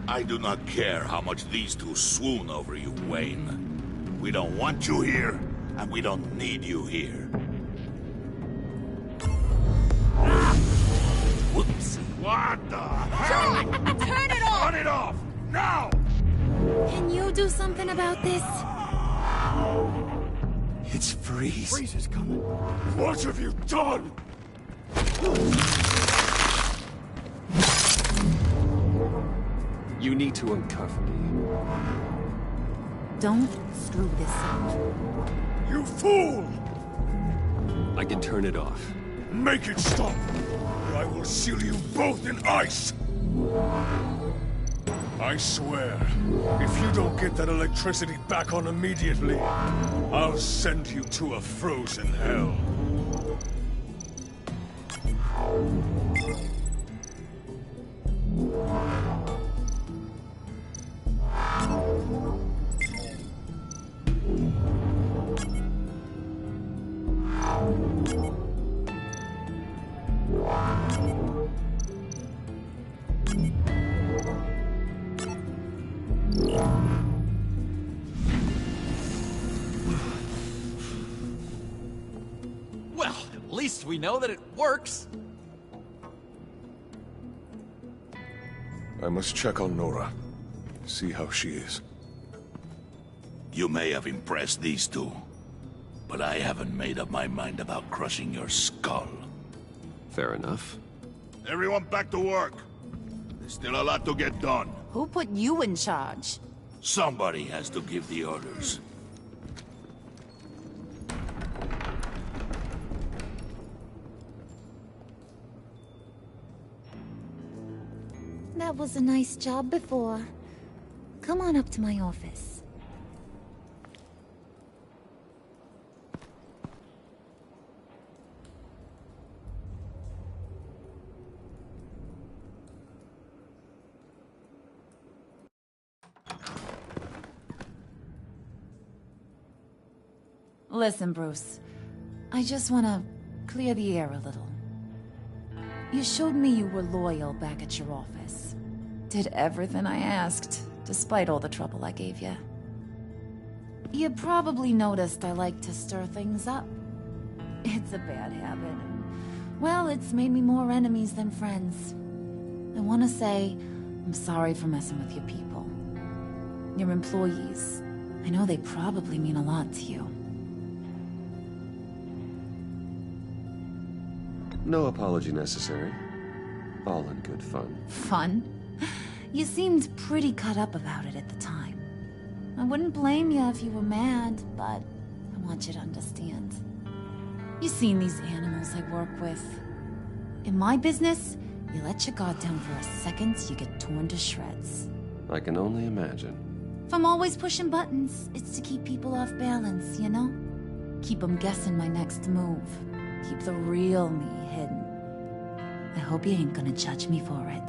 I do not care how much these two swoon over you, Wayne. We don't want you here, and we don't need you here. Whoops. What the hell? Turn it off! Turn it off! Now! Can you do something about this? It's Freeze. Freeze is coming. What have you done? You need to uncuff me. Don't screw this up. You fool! I can turn it off. Make it stop, or I will seal you both in ice! I swear, if you don't get that electricity back on immediately, I'll send you to a frozen hell. Well, at least we know that it works. I must check on Nora. See how she is. You may have impressed these two, but I haven't made up my mind about crushing your skull. Fair enough. Everyone back to work. There's still a lot to get done. Who put you in charge? Somebody has to give the orders. That was a nice job before. Come on up to my office. Listen, Bruce. I just want to clear the air a little. You showed me you were loyal back at your office. Did everything I asked, despite all the trouble I gave you. You probably noticed I like to stir things up. It's a bad habit. Well, it's made me more enemies than friends. I want to say I'm sorry for messing with your people. Your employees. I know they probably mean a lot to you. No apology necessary. All in good fun. Fun? You seemed pretty cut up about it at the time. I wouldn't blame you if you were mad, but I want you to understand. You've seen these animals I work with. In my business, you let your guard down for a second, you get torn to shreds. I can only imagine. If I'm always pushing buttons, it's to keep people off balance, you know? Keep them guessing my next move. Keep the real me hidden. I hope you ain't gonna judge me for it.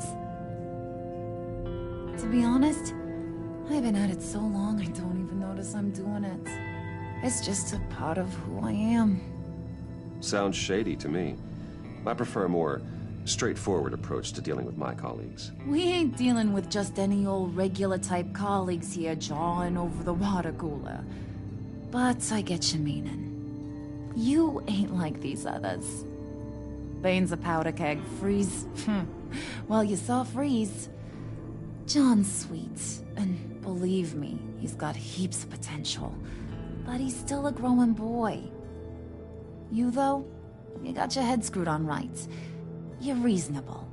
To be honest, I've been at it so long I don't even notice I'm doing it. It's just a part of who I am. Sounds shady to me. I prefer more straightforward approach to dealing with my colleagues. We ain't dealing with just any old regular type colleagues here jawing over the water cooler. But I get your meaning. You ain't like these others. Bane's a powder keg. Freeze. Well, you saw Freeze. John's sweet, and believe me, he's got heaps of potential. But he's still a growing boy. You, though, you got your head screwed on right. You're reasonable.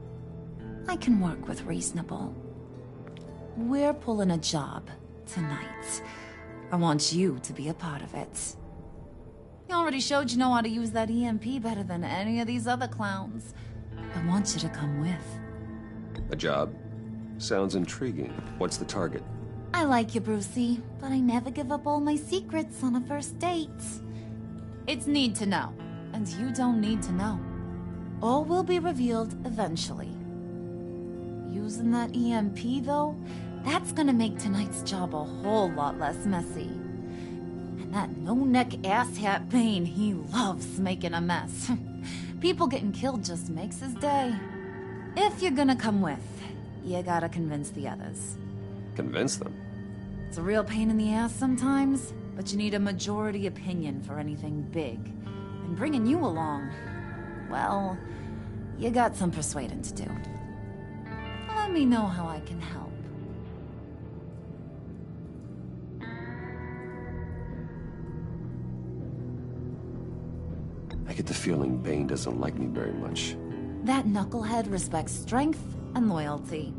I can work with reasonable. We're pulling a job tonight. I want you to be a part of it. You already showed you know how to use that EMP better than any of these other clowns. I want you to come with. A job? Sounds intriguing. What's the target? I like you, Brucey, but I never give up all my secrets on a first date. It's need to know, and you don't need to know. All will be revealed eventually. Using that EMP, though, that's gonna make tonight's job a whole lot less messy. And that no-neck asshat Bane, he loves making a mess. People getting killed just makes his day. If you're gonna come with, you gotta convince the others. Convince them? It's a real pain in the ass sometimes, but you need a majority opinion for anything big. And bringing you along, well, you got some persuading to do. Let me know how I can help. I get the feeling Bane doesn't like me very much. That knucklehead respects strength and loyalty.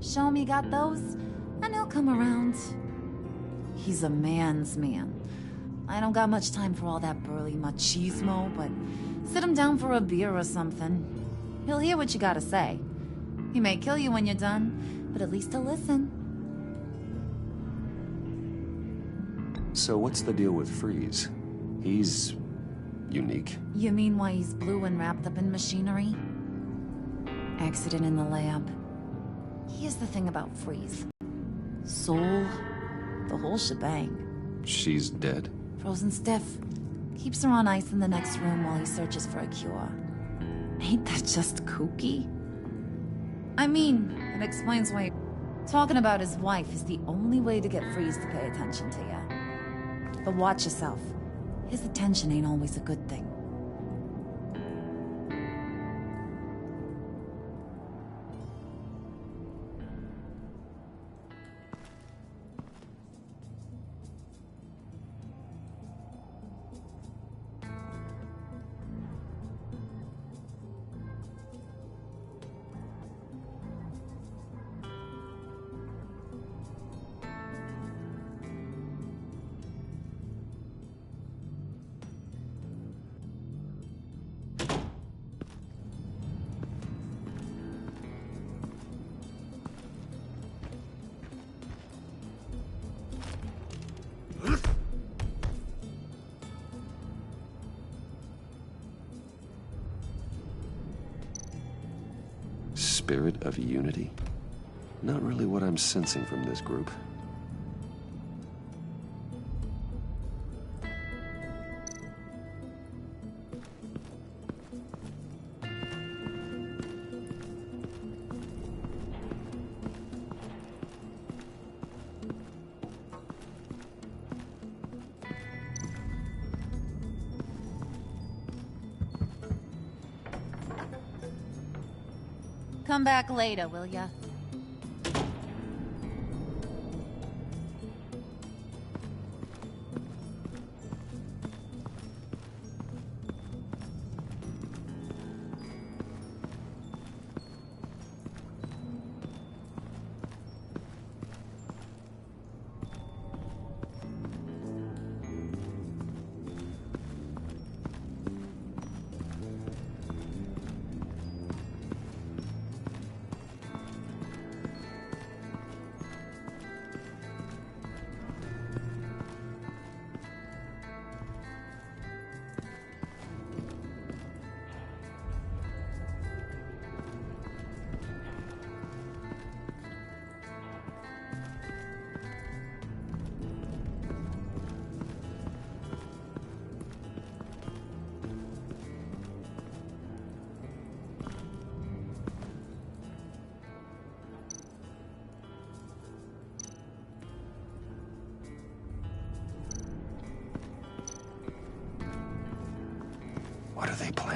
Show him you got those, and he'll come around. He's a man's man. I don't got much time for all that burly machismo, but sit him down for a beer or something. He'll hear what you gotta say. He may kill you when you're done, but at least he'll listen. So what's the deal with Freeze? He's unique. You mean why he's blue and wrapped up in machinery? Accident in the lab. Here's the thing about Freeze. Soul, the whole shebang. She's dead? Frozen stiff. Keeps her on ice in the next room while he searches for a cure. Ain't that just kooky? I mean, it explains why talking about his wife is the only way to get Freeze to pay attention to you. But watch yourself. His attention ain't always a good thing. Spirit of unity? Not really what I'm sensing from this group. Come back later, will ya?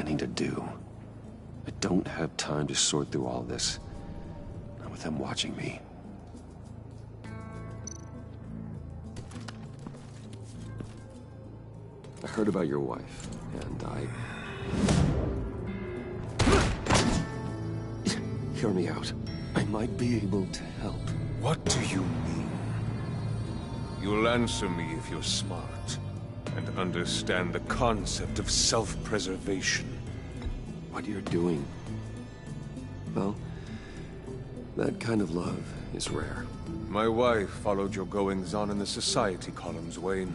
planning to do? I don't have time to sort through all this. Not with them watching me. I heard about your wife, and Hear me out. I might be able to help. What do you mean? You'll answer me if you're smart, and understand the concept of self-preservation. What you're doing, well, that kind of love is rare. My wife followed your goings-on in the society columns, Wayne.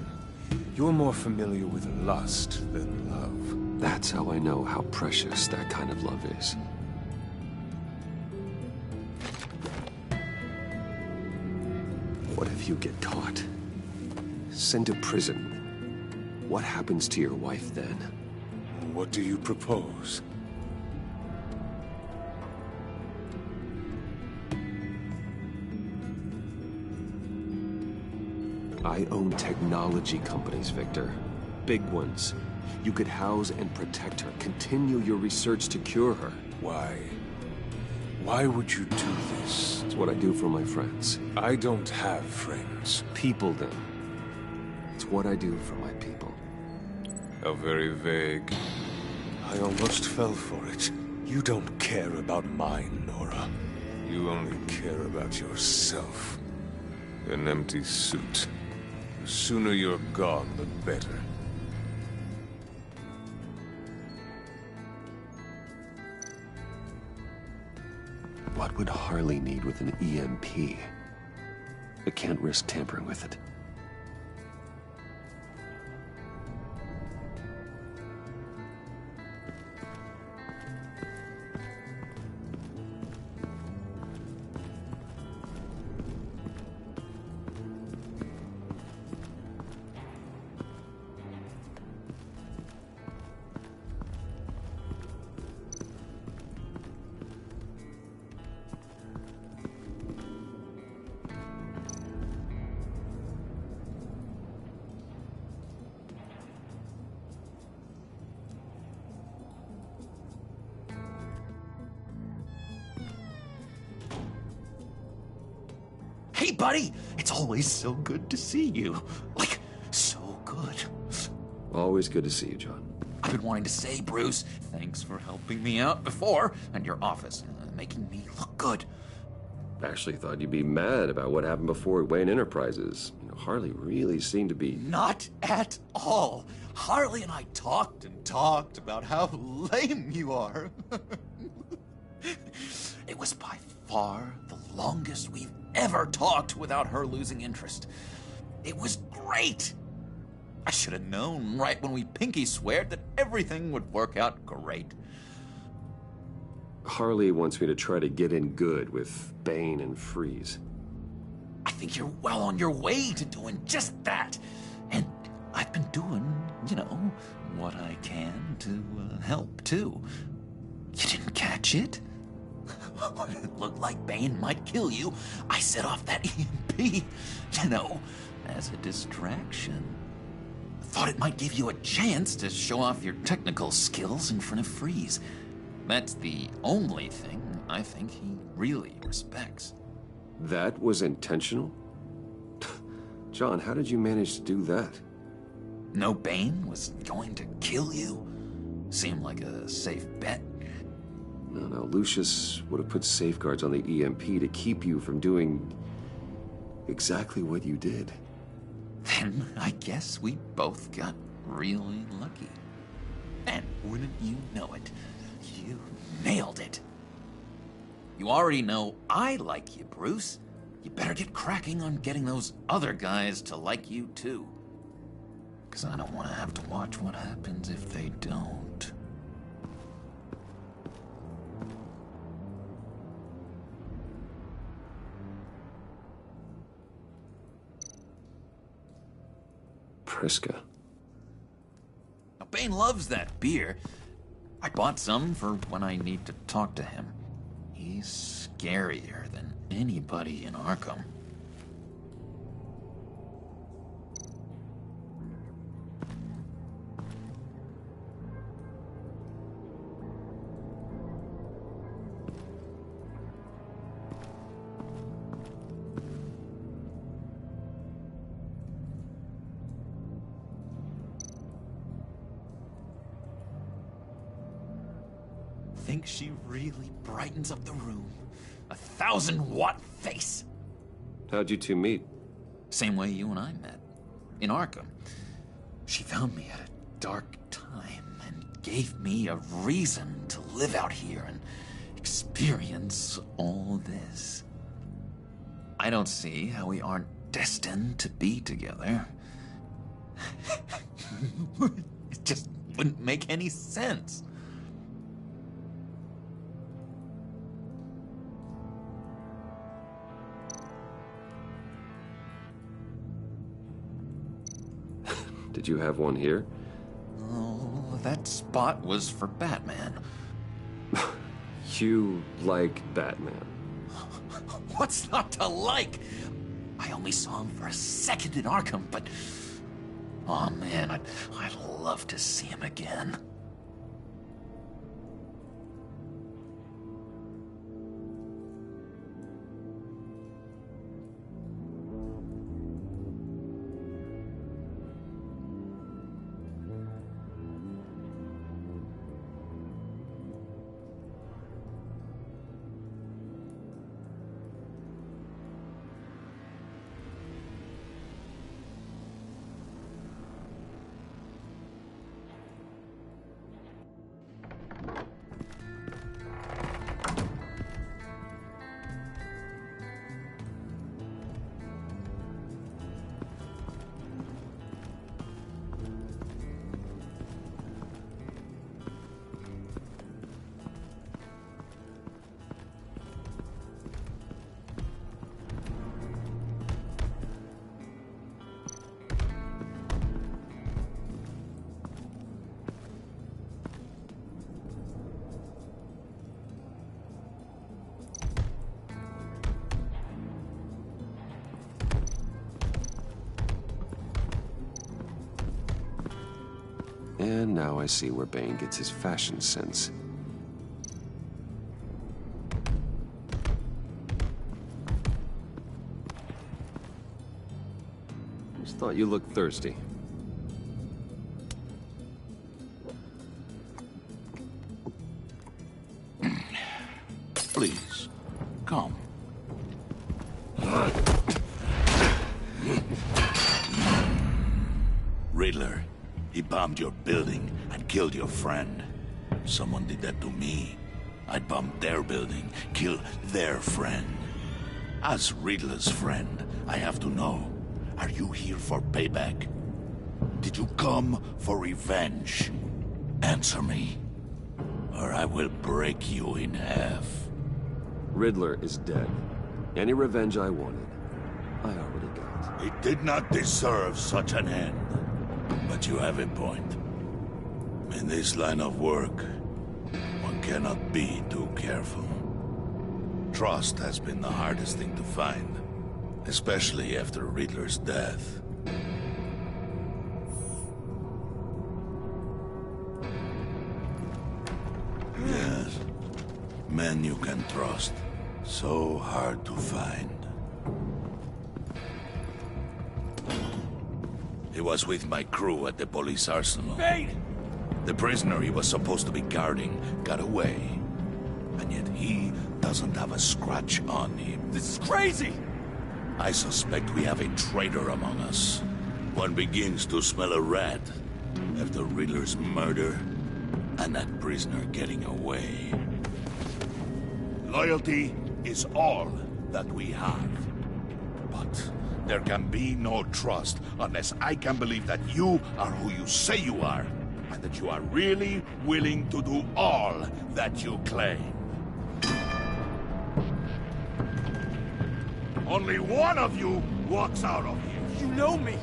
You're more familiar with lust than love. That's how I know how precious that kind of love is. What if you get caught? Sent to prison? What happens to your wife then? What do you propose? I own technology companies, Victor. Big ones. You could house and protect her, continue your research to cure her. Why? Why would you do this? It's what I do for my friends. I don't have friends. People, then. It's what I do for my people. How very vague. I almost fell for it. You don't care about mine, Nora. You only care about yourself. An empty suit. The sooner you're gone, the better. What would Harley need with an EMP? I can't risk tampering with it. Hey, buddy! It's always so good to see you. Like, so good. Always good to see you, John. I've been wanting to say, Bruce, thanks for helping me out before, and your office, making me look good. Actually thought you'd be mad about what happened before at Wayne Enterprises. You know, Harley really seemed to be... Not at all. Harley and I talked and talked about how lame you are. It was by far the longest we've ever talked without her losing interest. It was great. I should have known right when we pinky sweared that everything would work out great. Harley wants me to try to get in good with Bane and Freeze. I think you're well on your way to doing just that. And I've been doing, you know, what I can to help, too. You didn't catch it? It looked like Bane might kill you. I set off that EMP, you know, as a distraction. Thought it might give you a chance to show off your technical skills in front of Freeze. That's the only thing I think he really respects. That was intentional? John, how did you manage to do that? No, Bane was going to kill you? Seemed like a safe bet. No, Lucius would have put safeguards on the EMP to keep you from doing exactly what you did. Then I guess we both got really lucky. And wouldn't you know it, you nailed it. You already know I like you, Bruce. You better get cracking on getting those other guys to like you, too. 'Cause I don't want to have to watch what happens if they don't. Priska. Now, Bane loves that beer. I bought some for when I need to talk to him. He's scarier than anybody in Arkham. think she really brightens up the room? 1,000-watt face! How'd you two meet? Same way you and I met. In Arkham. She found me at a dark time and gave me a reason to live out here and experience all this. I don't see how we aren't destined to be together. It just wouldn't make any sense. Did you have one here? Oh, that spot was for Batman. You like Batman? What's not to like? I only saw him for a second in Arkham, but... oh man, I'd love to see him again. And now I see where Bane gets his fashion sense. Just thought you looked thirsty. Please, come. Riddler, he bombed your building and killed your friend. Someone did that to me. I'd bomb their building, kill their friend. As Riddler's friend, I have to know, are you here for payback? Did you come for revenge? Answer me, or I will break you in half. Riddler is dead. Any revenge I wanted, I already got. He did not deserve such an end. But you have a point. In this line of work, one cannot be too careful. Trust has been the hardest thing to find, especially after Riddler's death. Yes, men you can trust. So hard to find. He was with my crew at the police arsenal. Bane! The prisoner he was supposed to be guarding got away. And yet he doesn't have a scratch on him. This is crazy! I suspect we have a traitor among us. One begins to smell a rat after Riddler's murder and that prisoner getting away. Loyalty is all that we have. But there can be no trust unless I can believe that you are who you say you are, and that you are really willing to do all that you claim. Only one of you walks out of here. You know me.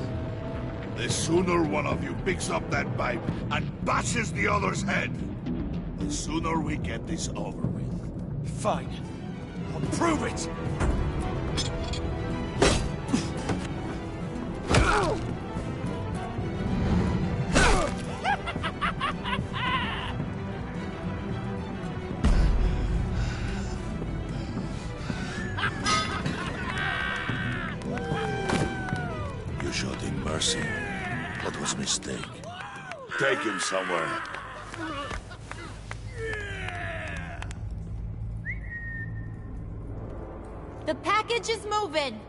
The sooner one of you picks up that pipe and bashes the other's head, the sooner we get this over with. Fine. I'll prove it! You showed him mercy. That was a mistake. Take him somewhere. The package is moving!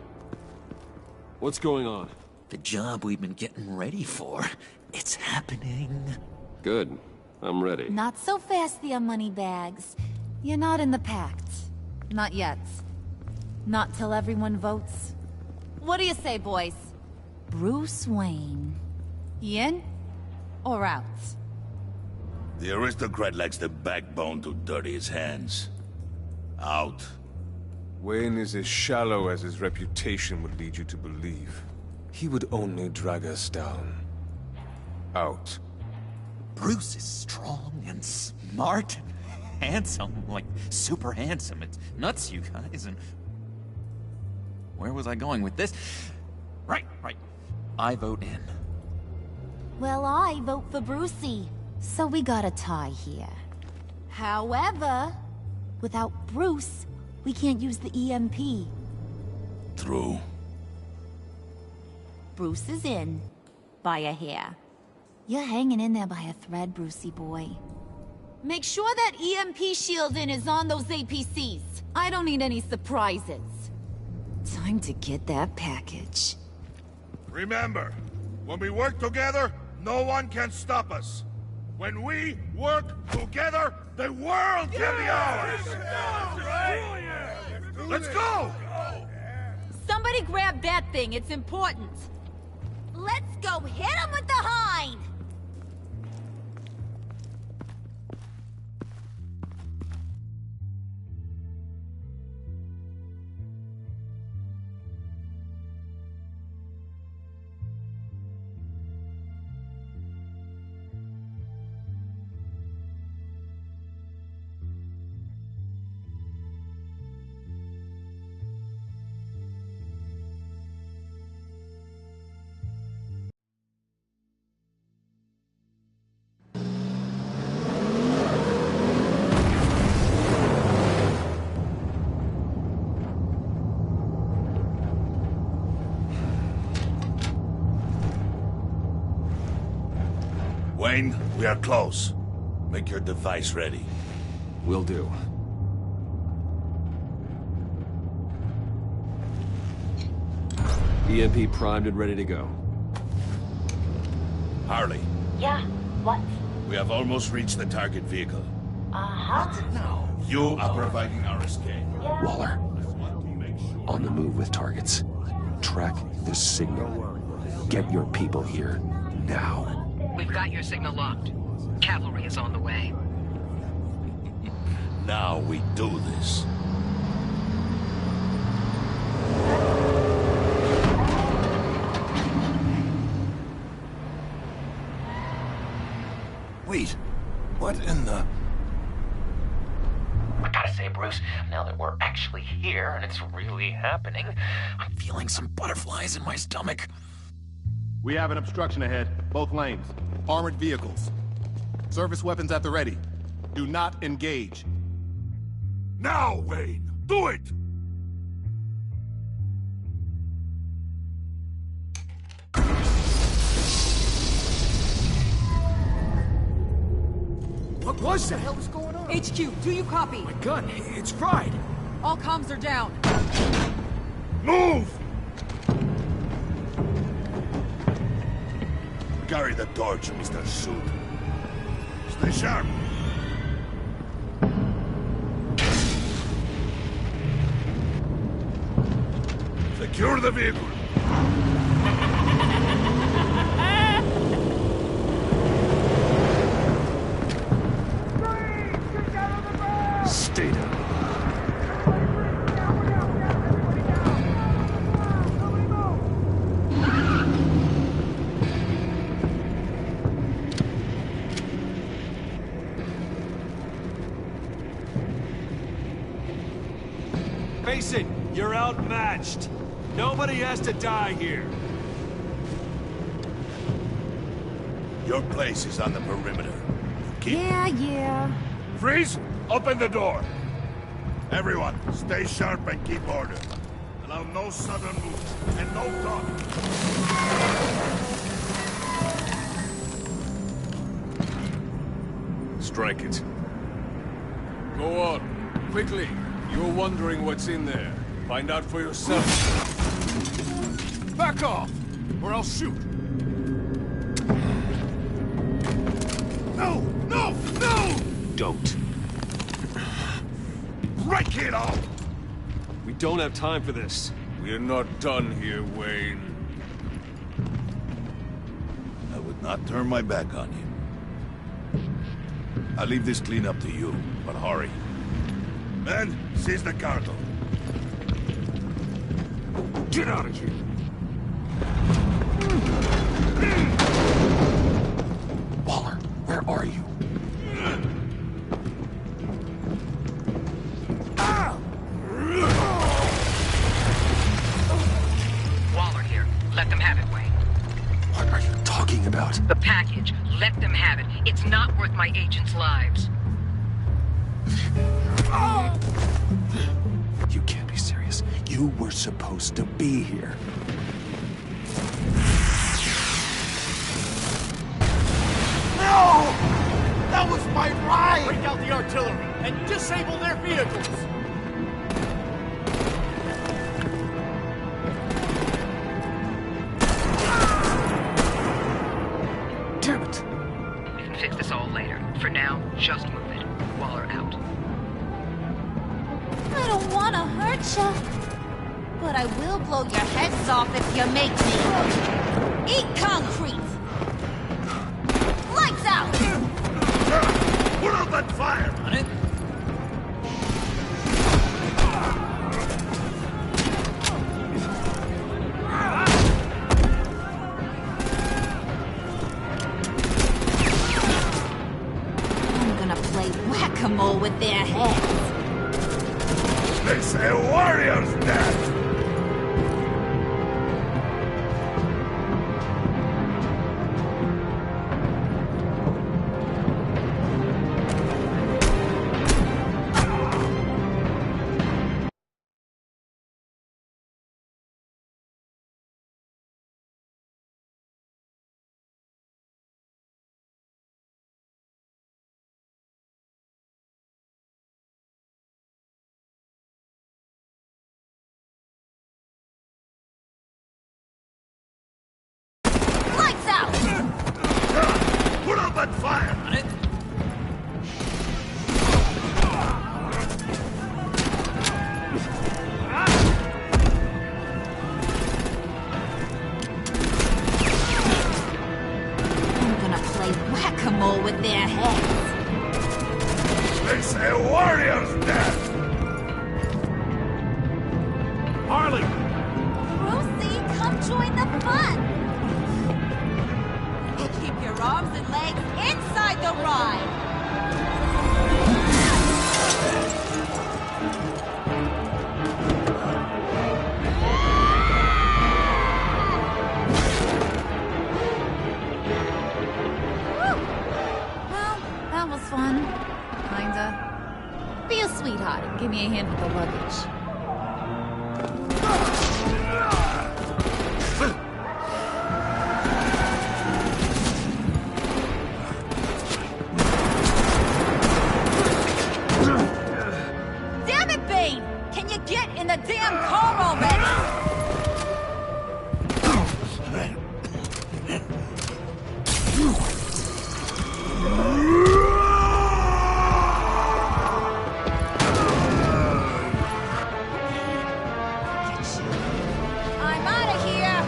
What's going on? The job we've been getting ready for. It's happening. Good. I'm ready. Not so fast there, Moneybags. You're not in the pact. Not yet. Not till everyone votes. What do you say, boys? Bruce Wayne. In or out? The aristocrat lacks the backbone to dirty his hands. Out. Wayne is as shallow as his reputation would lead you to believe. He would only drag us down. Out. Bruce is strong and smart and handsome, like super handsome. It's nuts, you guys, and... Where was I going with this? Right. I vote in. Well, I vote for Brucey. So we got a tie here. However, without Bruce, we can't use the EMP. True. Bruce is in. By a hair. You're hanging in there by a thread, Brucey boy. Make sure that EMP shielding is on those APCs. I don't need any surprises. Time to get that package. Remember, when we work together, no one can stop us. When we work together, the world can be ours! Let's go! Somebody grab that thing, it's important. Let's go hit him with the hind! Wayne, we are close. Make your device ready. Will do. EMP primed and ready to go. Harley. Yeah, what? We have almost reached the target vehicle. Uh-huh. Now, you are providing our escape. Yeah. Waller. On the move with targets. Track the signal. Get your people here, now. We've got your signal locked. Cavalry is on the way. Now we do this. Wait, what in the... I gotta say, Bruce, now that we're actually here and it's really happening, I'm feeling some butterflies in my stomach. We have an obstruction ahead, both lanes. Armored vehicles. Service weapons at the ready. Do not engage. Now, Wayne! Do it! What was that? What the hell was going on? HQ, do you copy? My gun, it's fried. All comms are down. Move! Carry the torch, Mr. Suit. Stay sharp. Secure the vehicle. Stay down. Face it, you're outmatched. Nobody has to die here. Your place is on the perimeter. Keep... Yeah. Freeze! Open the door! Everyone, stay sharp and keep order. Allow no sudden moves, and no talking. Strike it. Go on. Quickly. You're wondering what's in there. Find out for yourself. Back off, or I'll shoot. No! No! No! Don't. Break it off! We don't have time for this. We're not done here, Wayne. I would not turn my back on you. I'll leave this clean up to you, but hurry. Men, seize the cargo. Get out of here! Waller, where are you? Waller here. Let them have it, Wayne. What are you talking about? The package. Let them have it. It's not worth my agents' lives. You can't be serious. You were supposed to be here. No! That was my ride! Break out the artillery and disable their vehicles! Damn it! We can fix this all later. For now, just move it. Waller out. I don't want to hurt you, but I will blow your heads off if you make me. Eat concrete! Lights out! Put up that fire! On it? I'm gonna play whack-a-mole with their heads. It's a warrior's death! Lights out! Put up that fire! On it? I'm gonna play whack-a-mole with their heads. It's a warrior's death! Harley! Brucey, come join the fun! Keep your arms and legs inside the ride! Whew. Well, that was fun. Kinda. Be a sweetheart and give me a hand with the luggage. Damn it, Bane! Can you get in the damn car already? I'm out of here!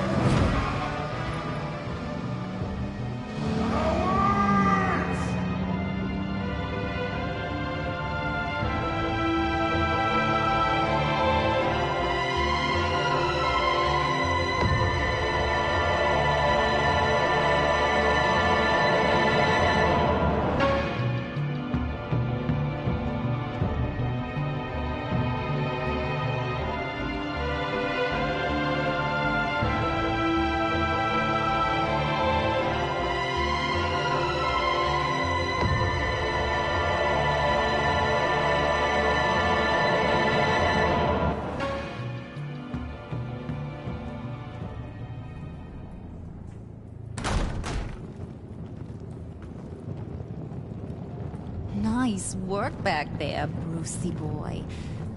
Nice work back there, Brucey boy.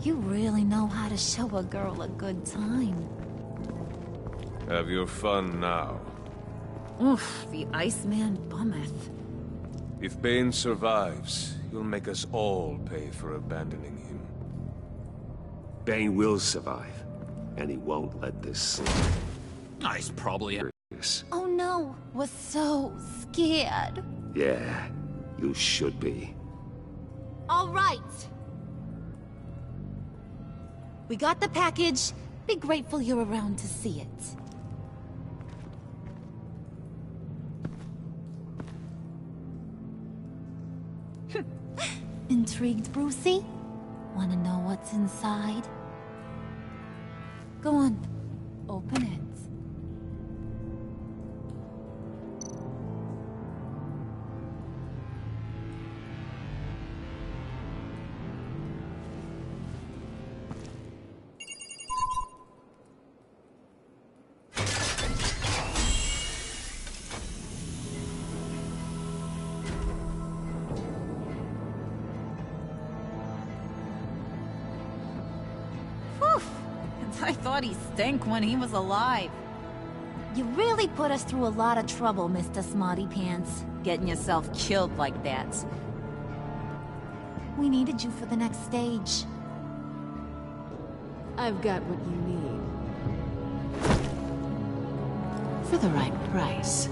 You really know how to show a girl a good time. Have your fun now. Oof, the Iceman bummeth. If Bane survives, he'll make us all pay for abandoning him. Bane will survive, and he won't let this slide. He's probably... Oh no, was so scared. Yeah, you should be. All right. We got the package. Be grateful you're around to see it. Intrigued, Brucey? Wanna know what's inside? Go on, open it. I thought he stank when he was alive. You really put us through a lot of trouble, Mr. Smarty Pants. Getting yourself killed like that. We needed you for the next stage. I've got what you need. For the right price.